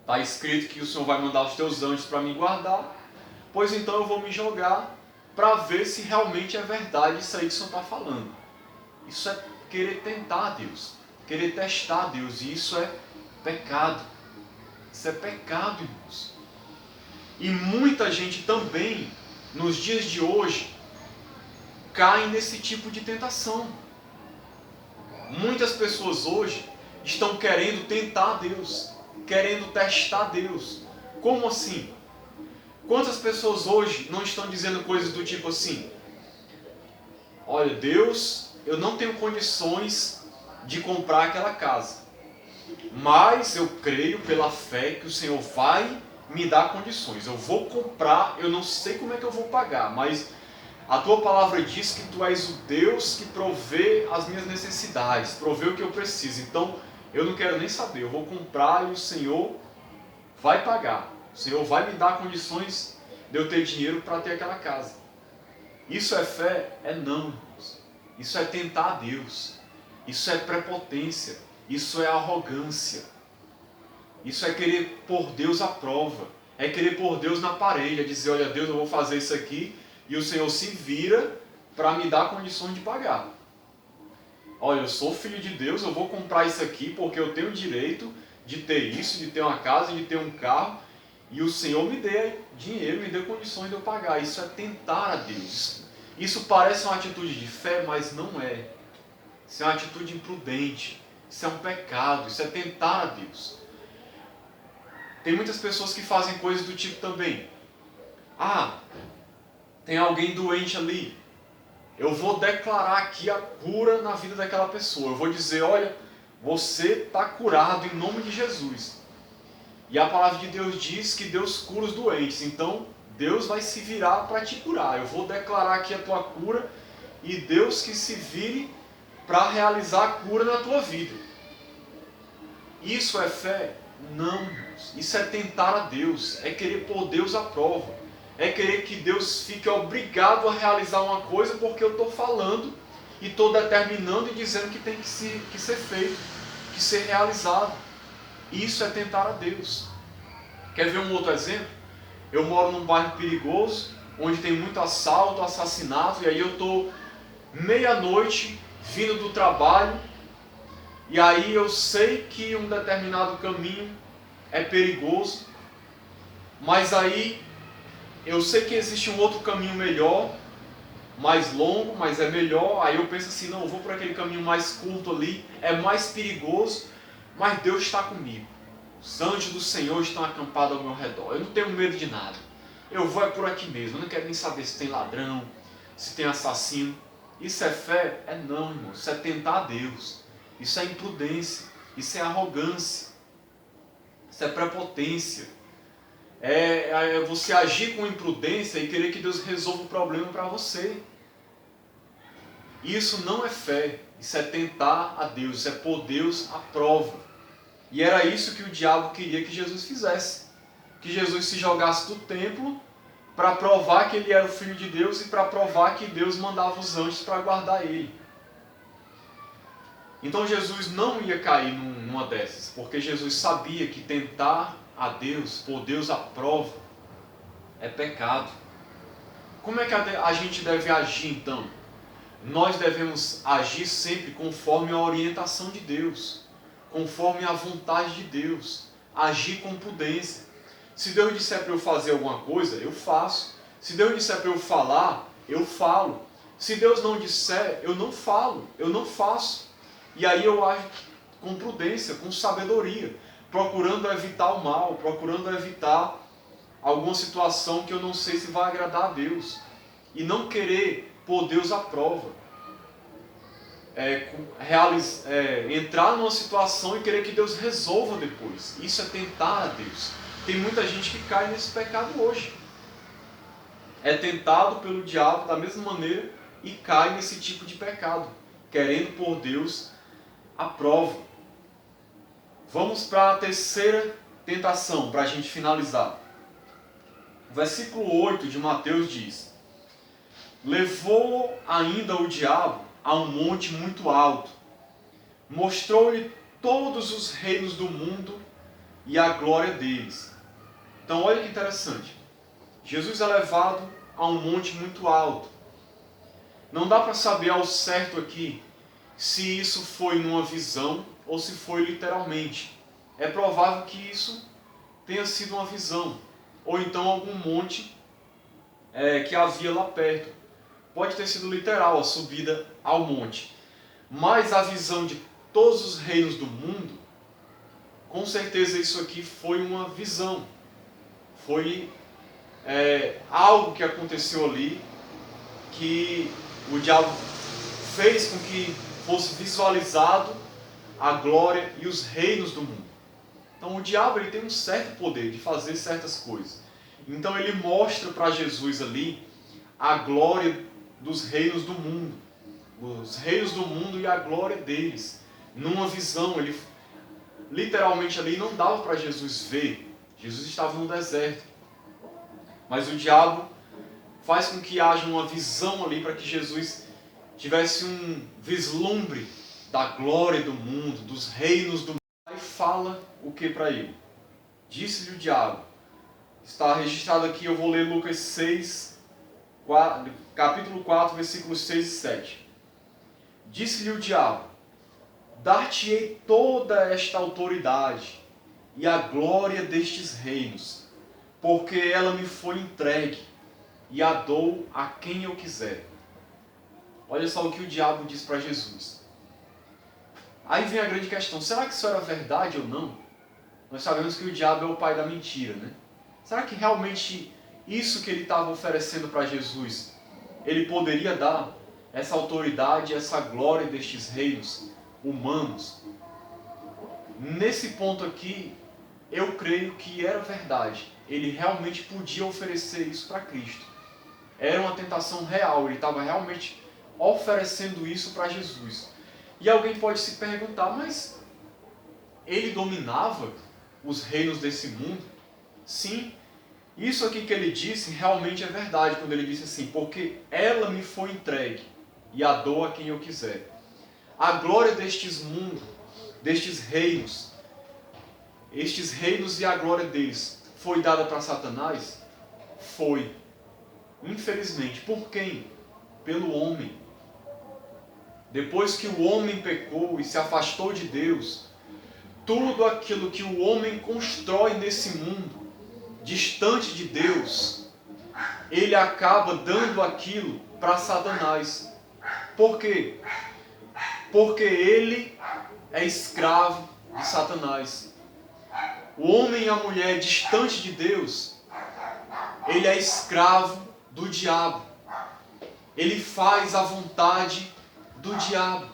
está escrito que o Senhor vai mandar os teus anjos para me guardar, pois então eu vou me jogar para ver se realmente é verdade isso aí que o Senhor está falando. Isso é querer tentar Deus, querer testar Deus, e isso é pecado. Isso é pecado, irmãos. E muita gente também, nos dias de hoje, cai nesse tipo de tentação. Muitas pessoas hoje estão querendo tentar Deus, querendo testar Deus. Como assim? Quantas pessoas hoje não estão dizendo coisas do tipo assim: olha, Deus, eu não tenho condições de comprar aquela casa, mas eu creio pela fé que o Senhor vai me dar condições. Eu vou comprar, eu não sei como é que eu vou pagar, mas a tua palavra diz que tu és o Deus que provê as minhas necessidades, provê o que eu preciso. Então, eu não quero nem saber, eu vou comprar e o Senhor vai pagar. O Senhor vai me dar condições de eu ter dinheiro para ter aquela casa. Isso é fé? É não, irmãos. Isso é tentar a Deus. Isso é prepotência. Isso é arrogância. Isso é querer pôr Deus à prova. É querer pôr Deus na parede. É dizer, olha Deus, eu vou fazer isso aqui e o Senhor se vira para me dar condições de pagar. Olha, eu sou filho de Deus, eu vou comprar isso aqui porque eu tenho o direito de ter isso, de ter uma casa, de ter um carro, e o Senhor me dê dinheiro, me dê condições de eu pagar. Isso é tentar a Deus. Isso parece uma atitude de fé, mas não é. Isso é uma atitude imprudente. Isso é um pecado, isso é tentar a Deus. Tem muitas pessoas que fazem coisas do tipo também: ah, tem alguém doente ali, eu vou declarar aqui a cura na vida daquela pessoa. Eu vou dizer, olha, você está curado em nome de Jesus. E a palavra de Deus diz que Deus cura os doentes. Então, Deus vai se virar para te curar. Eu vou declarar aqui a tua cura e Deus que se vire para realizar a cura na tua vida. Isso é fé? Não, irmãos. Isso é tentar a Deus. É querer pôr Deus à prova. É querer que Deus fique obrigado a realizar uma coisa porque eu estou falando e estou determinando e dizendo que tem que ser feito, que ser realizado. Isso é tentar a Deus. Quer ver um outro exemplo? Eu moro num bairro perigoso, onde tem muito assalto, assassinato, e aí eu estou meia-noite vindo do trabalho, e aí eu sei que um determinado caminho é perigoso, mas aí eu sei que existe um outro caminho melhor, mais longo, mas é melhor. Aí eu penso assim, não, eu vou por aquele caminho mais curto ali, é mais perigoso, mas Deus está comigo. Os anjos do Senhor estão acampados ao meu redor. Eu não tenho medo de nada. Eu vou por aqui mesmo. Eu não quero nem saber se tem ladrão, se tem assassino. Isso é fé? É não, irmão. Isso é tentar a Deus. Isso é imprudência. Isso é arrogância. Isso é prepotência. É você agir com imprudência e querer que Deus resolva o problema para você. Isso não é fé. Isso é tentar a Deus. Isso é pôr Deus à prova. E era isso que o diabo queria que Jesus fizesse. Que Jesus se jogasse do templo para provar que ele era o Filho de Deus e para provar que Deus mandava os anjos para guardar ele. Então Jesus não ia cair numa dessas, porque Jesus sabia que tentar a Deus, pôr Deus à prova, é pecado. Como é que a gente deve agir então? Nós devemos agir sempre conforme a orientação de Deus, conforme a vontade de Deus, agir com prudência. Se Deus disser para eu fazer alguma coisa, eu faço. Se Deus disser para eu falar, eu falo. Se Deus não disser, eu não falo, eu não faço. E aí eu ajo com prudência, com sabedoria, procurando evitar o mal, procurando evitar alguma situação que eu não sei se vai agradar a Deus. E não querer pôr Deus à prova. Entrar numa situação e querer que Deus resolva depois. Isso é tentar a Deus. Tem muita gente que cai nesse pecado hoje. É tentado pelo diabo da mesma maneira e cai nesse tipo de pecado, querendo pôr Deus à prova. Vamos para a terceira tentação, para a gente finalizar. O versículo 8 de Mateus diz: levou ainda o diabo a um monte muito alto, mostrou-lhe todos os reinos do mundo e a glória deles. Então olha que interessante. Jesus é levado a um monte muito alto. Não dá para saber ao certo aqui se isso foi numa visão ou se foi literalmente. É provável que isso tenha sido uma visão, ou então algum monte que havia lá perto. Pode ter sido literal a subida ao monte. Mas a visão de todos os reinos do mundo, com certeza isso aqui foi uma visão. Foi algo que aconteceu ali, que o diabo fez com que fosse visualizado a glória e os reinos do mundo. Então o diabo ele tem um certo poder de fazer certas coisas. Então ele mostra para Jesus ali a glória dos reinos do mundo. Os reinos do mundo e a glória deles. Numa visão, ele literalmente ali não dava para Jesus ver. Jesus estava no deserto. Mas o diabo faz com que haja uma visão ali para que Jesus tivesse um vislumbre da glória do mundo, dos reinos do mundo. Aí fala o que para ele? Disse-lhe o diabo. Está registrado aqui, eu vou ler Lucas 6, capítulo 4, versículos 6 e 7. Disse-lhe o diabo: dar-te-ei toda esta autoridade e a glória destes reinos, porque ela me foi entregue e a dou a quem eu quiser. Olha só o que o diabo diz para Jesus. Aí vem a grande questão, será que isso era verdade ou não? Nós sabemos que o diabo é o pai da mentira, né? Será que realmente isso que ele estava oferecendo para Jesus, ele poderia dar essa autoridade, essa glória destes reinos humanos? Nesse ponto aqui, eu creio que era verdade. Ele realmente podia oferecer isso para Cristo. Era uma tentação real, ele estava realmente oferecendo isso para Jesus. E alguém pode se perguntar, mas ele dominava os reinos desse mundo? Sim, isso aqui que ele disse realmente é verdade, quando ele disse assim, porque ela me foi entregue e a dou a quem eu quiser. A glória destes mundos, destes reinos, estes reinos e a glória deles, foi dada para Satanás? Foi. Infelizmente. Por quem? Pelo homem. Depois que o homem pecou e se afastou de Deus, tudo aquilo que o homem constrói nesse mundo, distante de Deus, ele acaba dando aquilo para Satanás. Por quê? Porque ele é escravo de Satanás. O homem e a mulher distante de Deus, ele é escravo do diabo. Ele faz a vontade do diabo.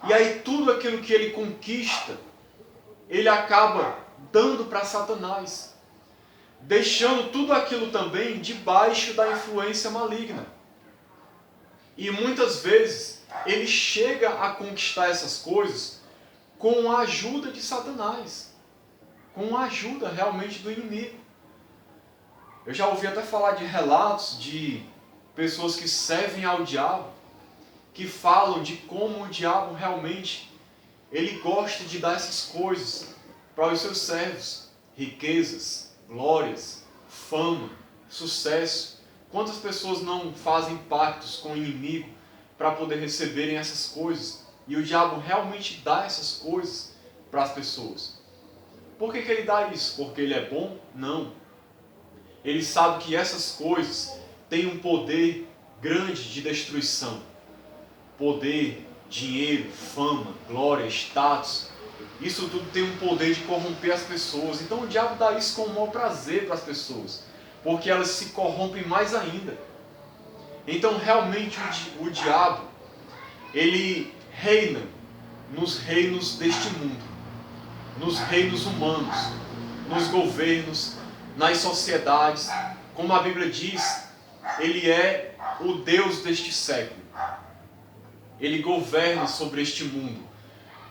E aí tudo aquilo que ele conquista, ele acaba dando para Satanás, deixando tudo aquilo também debaixo da influência maligna. E muitas vezes ele chega a conquistar essas coisas com a ajuda de Satanás, com a ajuda realmente do inimigo. Eu já ouvi até falar de relatos de pessoas que servem ao diabo, que falam de como o diabo realmente ele gosta de dar essas coisas para os seus servos: riquezas, glórias, fama, sucesso. Quantas pessoas não fazem pactos com o inimigo para poder receberem essas coisas? E o diabo realmente dá essas coisas para as pessoas. Por que ele dá isso? Porque ele é bom? Não. Ele sabe que essas coisas têm um poder grande de destruição. Poder, dinheiro, fama, glória, status. Isso tudo tem um poder de corromper as pessoas. Então o diabo dá isso com o maior prazer para as pessoas, porque elas se corrompem mais ainda. Então realmente o diabo, ele reina nos reinos deste mundo, nos reinos humanos, nos governos, nas sociedades. Como a Bíblia diz, ele é o Deus deste século. Ele governa sobre este mundo,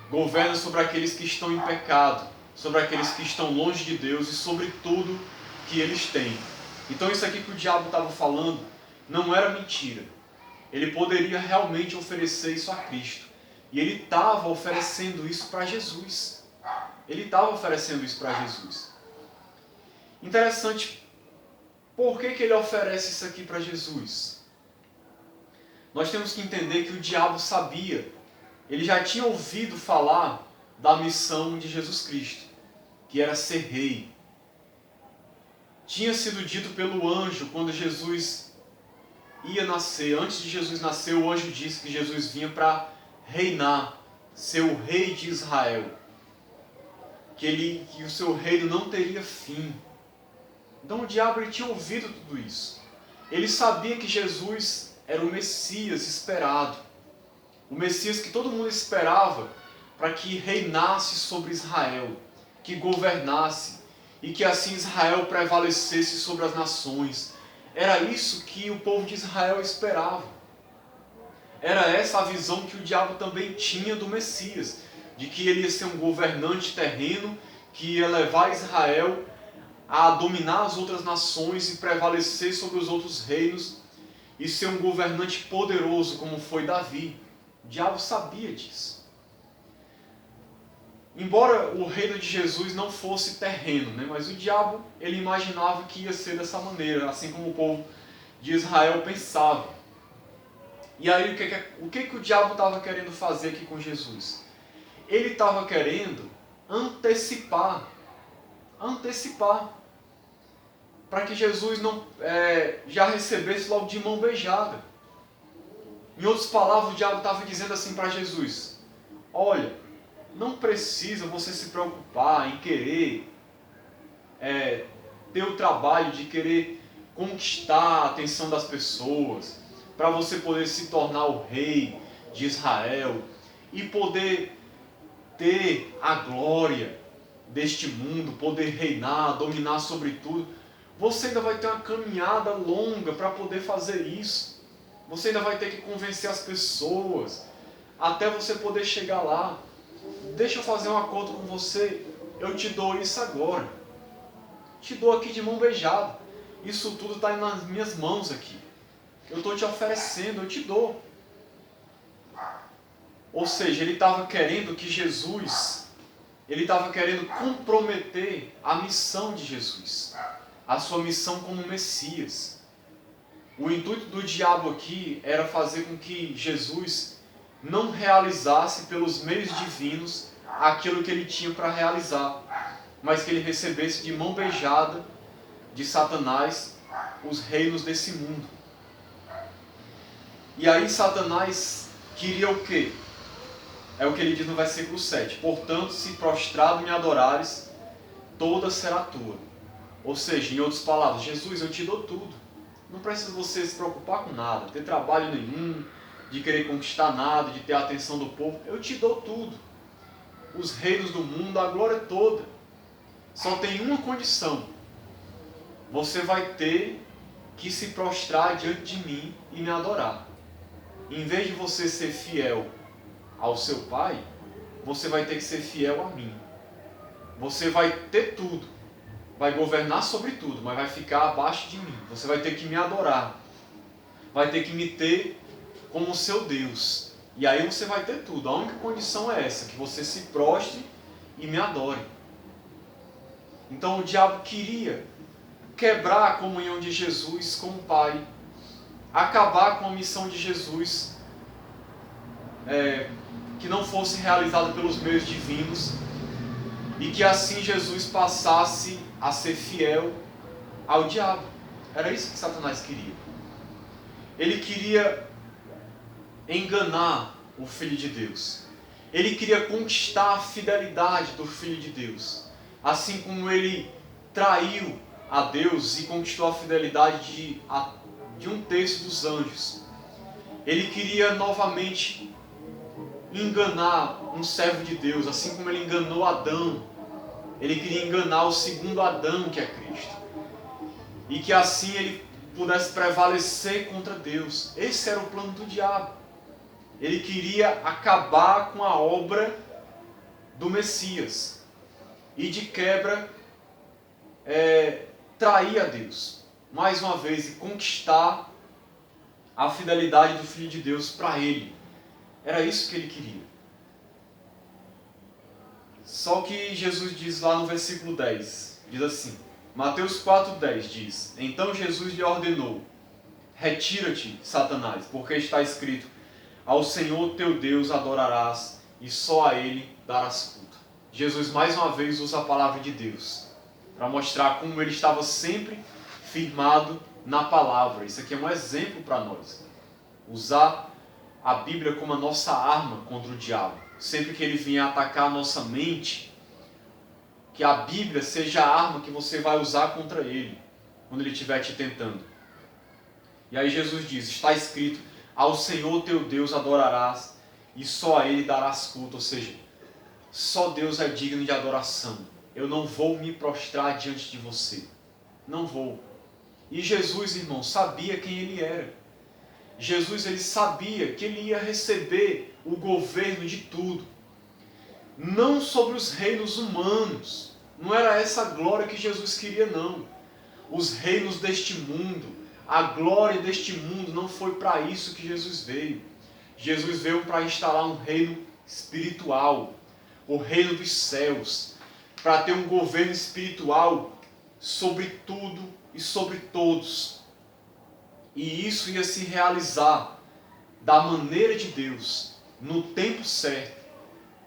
governa sobre aqueles que estão em pecado, sobre aqueles que estão longe de Deus e sobre tudo que eles têm. Então isso aqui que o diabo estava falando não era mentira. Ele poderia realmente oferecer isso a Cristo. E ele estava oferecendo isso para Jesus. Ele estava oferecendo isso para Jesus. Interessante, por que ele oferece isso aqui para Jesus? Nós temos que entender que o diabo sabia, ele já tinha ouvido falar da missão de Jesus Cristo, que era ser rei. Tinha sido dito pelo anjo quando Jesus ia nascer. Antes de Jesus nascer, o anjo disse que Jesus vinha para reinar, ser o rei de Israel. Que o seu reino não teria fim. Então o diabo ele tinha ouvido tudo isso. Ele sabia que Jesus era o Messias esperado. O Messias que todo mundo esperava para que reinasse sobre Israel, que governasse e que assim Israel prevalecesse sobre as nações. Era isso que o povo de Israel esperava. Era essa a visão que o diabo também tinha do Messias, de que ele ia ser um governante terreno, que ia levar Israel a dominar as outras nações e prevalecer sobre os outros reinos e ser um governante poderoso como foi Davi. O diabo sabia disso. Embora o reino de Jesus não fosse terreno, mas o diabo ele imaginava que ia ser dessa maneira, assim como o povo de Israel pensava. E aí o que o diabo estava querendo fazer aqui com Jesus? Ele estava querendo antecipar, para que Jesus não já recebesse logo de mão beijada. Em outras palavras, o diabo estava dizendo assim para Jesus: olha, não precisa você se preocupar em querer ter o trabalho de querer conquistar a atenção das pessoas, para você poder se tornar o rei de Israel e poder ter a glória deste mundo, poder reinar, dominar sobre tudo. Você ainda vai ter uma caminhada longa para poder fazer isso. Você ainda vai ter que convencer as pessoas até você poder chegar lá. Deixa eu fazer um acordo com você. Eu te dou isso agora. Te dou aqui de mão beijada. Isso tudo está nas minhas mãos aqui. Eu estou te oferecendo, eu te dou. Ou seja, ele estava querendo que Jesus, ele estava querendo comprometer a missão de Jesus, a sua missão como Messias. O intuito do diabo aqui era fazer com que Jesus não realizasse pelos meios divinos aquilo que ele tinha para realizar, mas que ele recebesse de mão beijada de Satanás os reinos desse mundo. E aí Satanás queria o quê? É o que ele diz no versículo 7. Portanto, se prostrado me adorares, toda será tua. Ou seja, em outras palavras, Jesus, eu te dou tudo. Não precisa você se preocupar com nada, ter trabalho nenhum, de querer conquistar nada, de ter a atenção do povo. Eu te dou tudo. Os reinos do mundo, a glória toda. Só tem uma condição. Você vai ter que se prostrar diante de mim e me adorar. Em vez de você ser fiel ao seu pai, você vai ter que ser fiel a mim. Você vai ter tudo, vai governar sobre tudo, mas vai ficar abaixo de mim. Você vai ter que me adorar, vai ter que me ter como seu Deus. E aí você vai ter tudo. A única condição é essa, que você se prostre e me adore. Então o diabo queria quebrar a comunhão de Jesus com o Pai, acabar com a missão de Jesus, que não fosse realizada pelos meios divinos, e que assim Jesus passasse a ser fiel ao diabo. Era isso que Satanás queria. Ele queria enganar o Filho de Deus. Ele queria conquistar a fidelidade do Filho de Deus. Assim como ele traiu a Deus e conquistou a fidelidade de um terço dos anjos. Ele queria novamente enganar um servo de Deus, assim como ele enganou Adão. Ele queria enganar o segundo Adão, que é Cristo. E que assim ele pudesse prevalecer contra Deus. Esse era o plano do diabo. Ele queria acabar com a obra do Messias. E de quebra, trair a Deus. Mais uma vez, e conquistar a fidelidade do Filho de Deus para ele. Era isso que ele queria. Só que Jesus diz lá no versículo 10, diz assim, Mateus 4,10 diz, então Jesus lhe ordenou, retira-te, Satanás, porque está escrito, ao Senhor teu Deus adorarás e só a Ele darás culto. Jesus mais uma vez usa a palavra de Deus para mostrar como ele estava sempre firmado na palavra. Isso aqui é um exemplo para nós. Usar a Bíblia como a nossa arma contra o diabo. Sempre que ele vier atacar a nossa mente, que a Bíblia seja a arma que você vai usar contra ele, quando ele estiver te tentando. E aí Jesus diz, está escrito, ao Senhor teu Deus adorarás e só a Ele darás culto. Ou seja, só Deus é digno de adoração. Eu não vou me prostrar diante de você. Não vou. E Jesus, irmão, sabia quem ele era. Jesus, ele sabia que ele ia receber o governo de tudo. Não sobre os reinos humanos. Não era essa a glória que Jesus queria, não. Os reinos deste mundo, a glória deste mundo, não foi para isso que Jesus veio. Jesus veio para instalar um reino espiritual, o reino dos céus, para ter um governo espiritual sobre tudo e sobre todos. E isso ia se realizar da maneira de Deus, no tempo certo.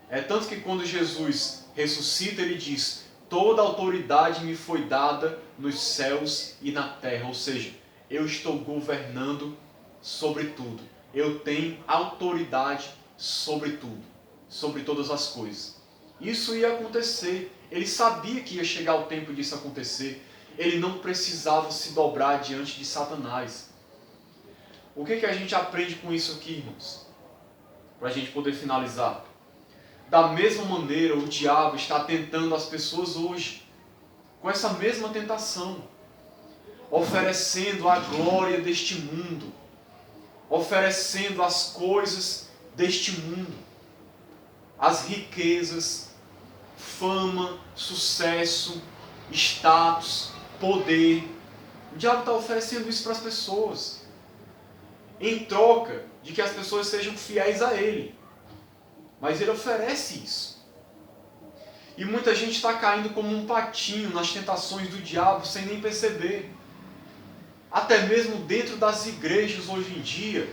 É tanto que quando Jesus ressuscita, ele diz, toda autoridade me foi dada nos céus e na terra. Ou seja, eu estou governando sobre tudo. Eu tenho autoridade sobre tudo, sobre todas as coisas. Isso ia acontecer. Ele sabia que ia chegar o tempo disso acontecer. Ele não precisava se dobrar diante de Satanás. O que a gente aprende com isso aqui, irmãos? Para a gente poder finalizar. Da mesma maneira, o diabo está tentando as pessoas hoje, com essa mesma tentação, oferecendo a glória deste mundo, oferecendo as coisas deste mundo, as riquezas, fama, sucesso, status, poder. O diabo está oferecendo isso para as pessoas, em troca de que as pessoas sejam fiéis a ele. Mas ele oferece isso. E muita gente está caindo como um patinho nas tentações do diabo sem nem perceber. Até mesmo dentro das igrejas hoje em dia,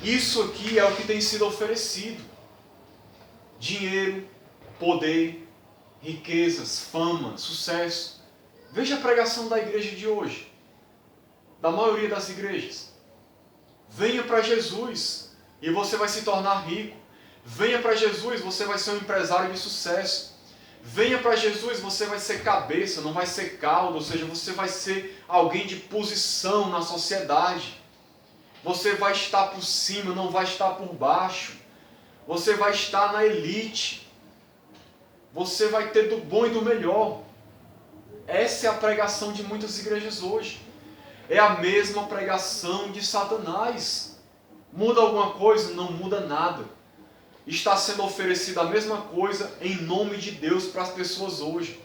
isso aqui é o que tem sido oferecido. Dinheiro, poder, riquezas, fama, sucesso. Veja a pregação da igreja de hoje, da maioria das igrejas. Venha para Jesus e você vai se tornar rico. Venha para Jesus, você vai ser um empresário de sucesso. Venha para Jesus, você vai ser cabeça, não vai ser cauda, ou seja, você vai ser alguém de posição na sociedade. Você vai estar por cima, não vai estar por baixo. Você vai estar na elite. Você vai ter do bom e do melhor. Essa é a pregação de muitas igrejas hoje. É a mesma pregação de Satanás. Muda alguma coisa? Não muda nada. Está sendo oferecida a mesma coisa em nome de Deus para as pessoas hoje.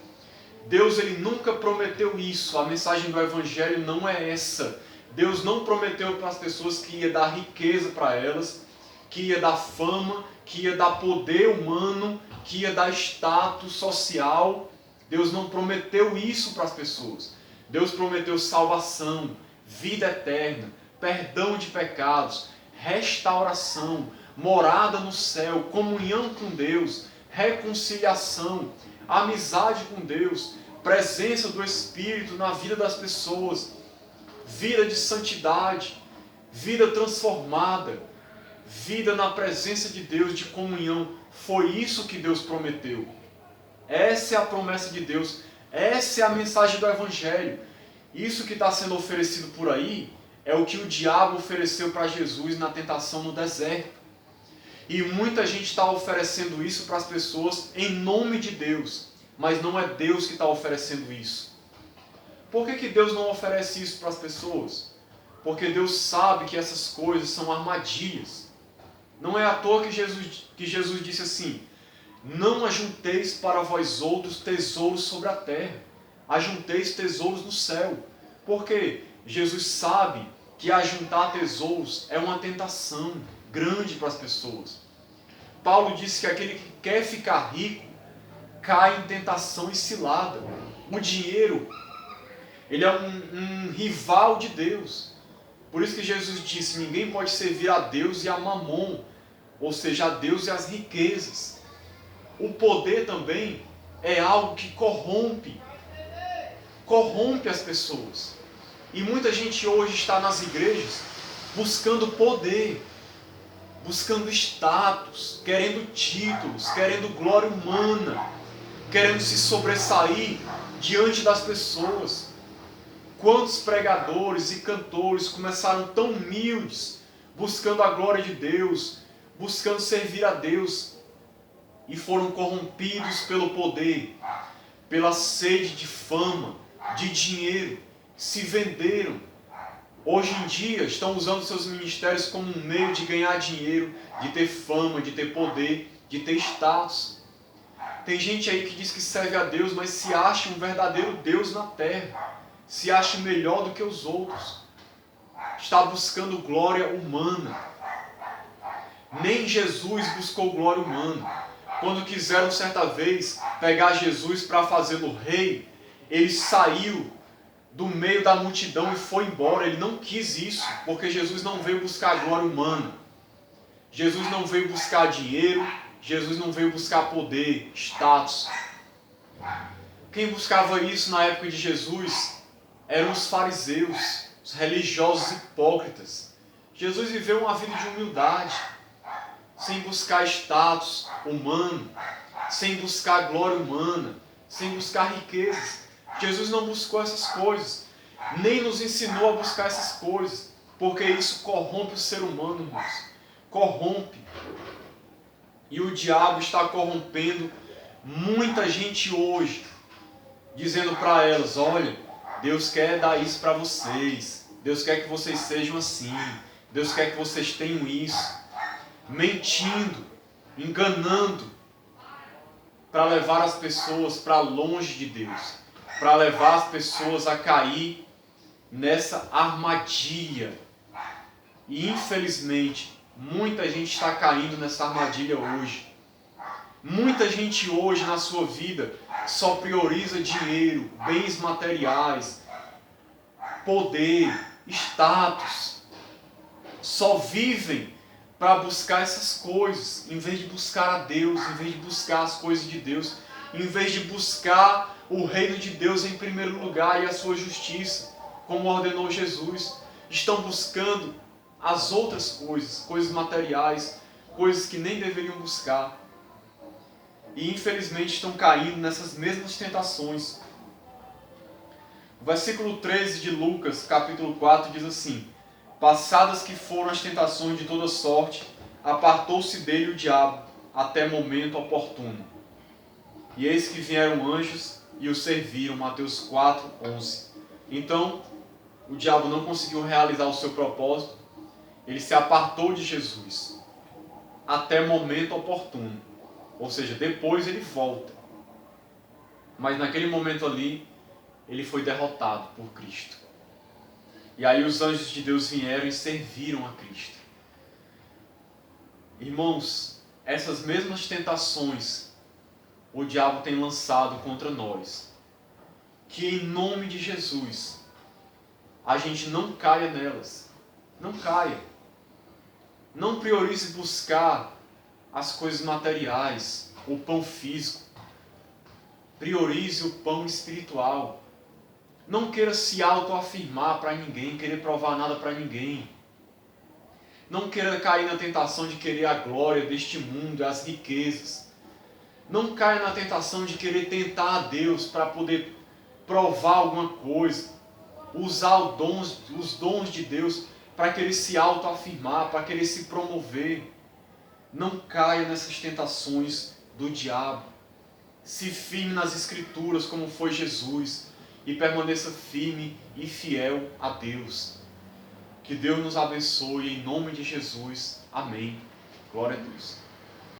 Deus, ele nunca prometeu isso. A mensagem do Evangelho não é essa. Deus não prometeu para as pessoas que ia dar riqueza para elas, que ia dar fama, que ia dar poder humano, que ia dar status social. Deus não prometeu isso para as pessoas. Deus prometeu salvação, vida eterna, perdão de pecados, restauração, morada no céu, comunhão com Deus, reconciliação, amizade com Deus, presença do Espírito na vida das pessoas, vida de santidade, vida transformada, vida na presença de Deus, de comunhão. Foi isso que Deus prometeu. Essa é a promessa de Deus, essa é a mensagem do Evangelho. Isso que está sendo oferecido por aí é o que o diabo ofereceu para Jesus na tentação no deserto. E muita gente está oferecendo isso para as pessoas em nome de Deus, mas não é Deus que está oferecendo isso. Por que Deus não oferece isso para as pessoas? Porque Deus sabe que essas coisas são armadilhas. Não é à toa que Jesus disse assim, não ajunteis para vós outros tesouros sobre a terra, ajunteis tesouros no céu. Por quê? Jesus sabe que ajuntar tesouros é uma tentação grande para as pessoas. Paulo disse que aquele que quer ficar rico cai em tentação e cilada. O dinheiro, ele é um rival de Deus. Por isso que Jesus disse, ninguém pode servir a Deus e a Mamon, ou seja, a Deus e as riquezas. O poder também é algo que corrompe as pessoas. E muita gente hoje está nas igrejas buscando poder, buscando status, querendo títulos, querendo glória humana, querendo se sobressair diante das pessoas. Quantos pregadores e cantores começaram tão humildes, buscando a glória de Deus, buscando servir a Deus, e foram corrompidos pelo poder, pela sede de fama, de dinheiro, se venderam. Hoje em dia estão usando seus ministérios como um meio de ganhar dinheiro, de ter fama, de ter poder, de ter status. Tem gente aí que diz que serve a Deus, mas se acha um verdadeiro Deus na terra. Se acha melhor do que os outros. Está buscando glória humana. Nem Jesus buscou glória humana. Quando quiseram certa vez pegar Jesus para fazê-lo rei, ele saiu do meio da multidão e foi embora. Ele não quis isso, porque Jesus não veio buscar glória humana. Jesus não veio buscar dinheiro, Jesus não veio buscar poder, status. Quem buscava isso na época de Jesus eram os fariseus, os religiosos hipócritas. Jesus viveu uma vida de humildade, sem buscar status humano, sem buscar glória humana, sem buscar riquezas. Jesus não buscou essas coisas, nem nos ensinou a buscar essas coisas, porque isso corrompe o ser humano, irmãos. Corrompe. E o diabo está corrompendo muita gente hoje, dizendo para elas, olha, Deus quer dar isso para vocês, Deus quer que vocês sejam assim, Deus quer que vocês tenham isso, mentindo, enganando, para levar as pessoas para longe de Deus, para levar as pessoas a cair nessa armadilha. E infelizmente, muita gente está caindo nessa armadilha hoje. Muita gente hoje na sua vida só prioriza dinheiro, bens materiais, poder, status. Só vivem para buscar essas coisas, em vez de buscar a Deus, em vez de buscar as coisas de Deus, em vez de buscar o reino de Deus em primeiro lugar e a sua justiça, como ordenou Jesus. Estão buscando as outras coisas, coisas materiais, coisas que nem deveriam buscar. E infelizmente estão caindo nessas mesmas tentações. O versículo 13 de Lucas, capítulo 4, diz assim: passadas que foram as tentações de toda sorte, apartou-se dele o diabo, até momento oportuno. E eis que vieram anjos e o serviram. Mateus 4, 11. Então, o diabo não conseguiu realizar o seu propósito. Ele se apartou de Jesus, até momento oportuno. Ou seja, depois ele volta. Mas naquele momento ali, ele foi derrotado por Cristo. E aí os anjos de Deus vieram e serviram a Cristo. Irmãos, essas mesmas tentações o diabo tem lançado contra nós. Que em nome de Jesus, a gente não caia nelas. Não caia. Não priorize buscar as coisas materiais, o pão físico. Priorize o pão espiritual. Não queira se autoafirmar para ninguém, querer provar nada para ninguém. Não queira cair na tentação de querer a glória deste mundo, as riquezas. Não caia na tentação de querer tentar a Deus para poder provar alguma coisa. Usar os dons de Deus para querer se autoafirmar, para querer se promover. Não caia nessas tentações do diabo. Se firme nas Escrituras como foi Jesus e permaneça firme e fiel a Deus. Que Deus nos abençoe em nome de Jesus. Amém. Glória a Deus.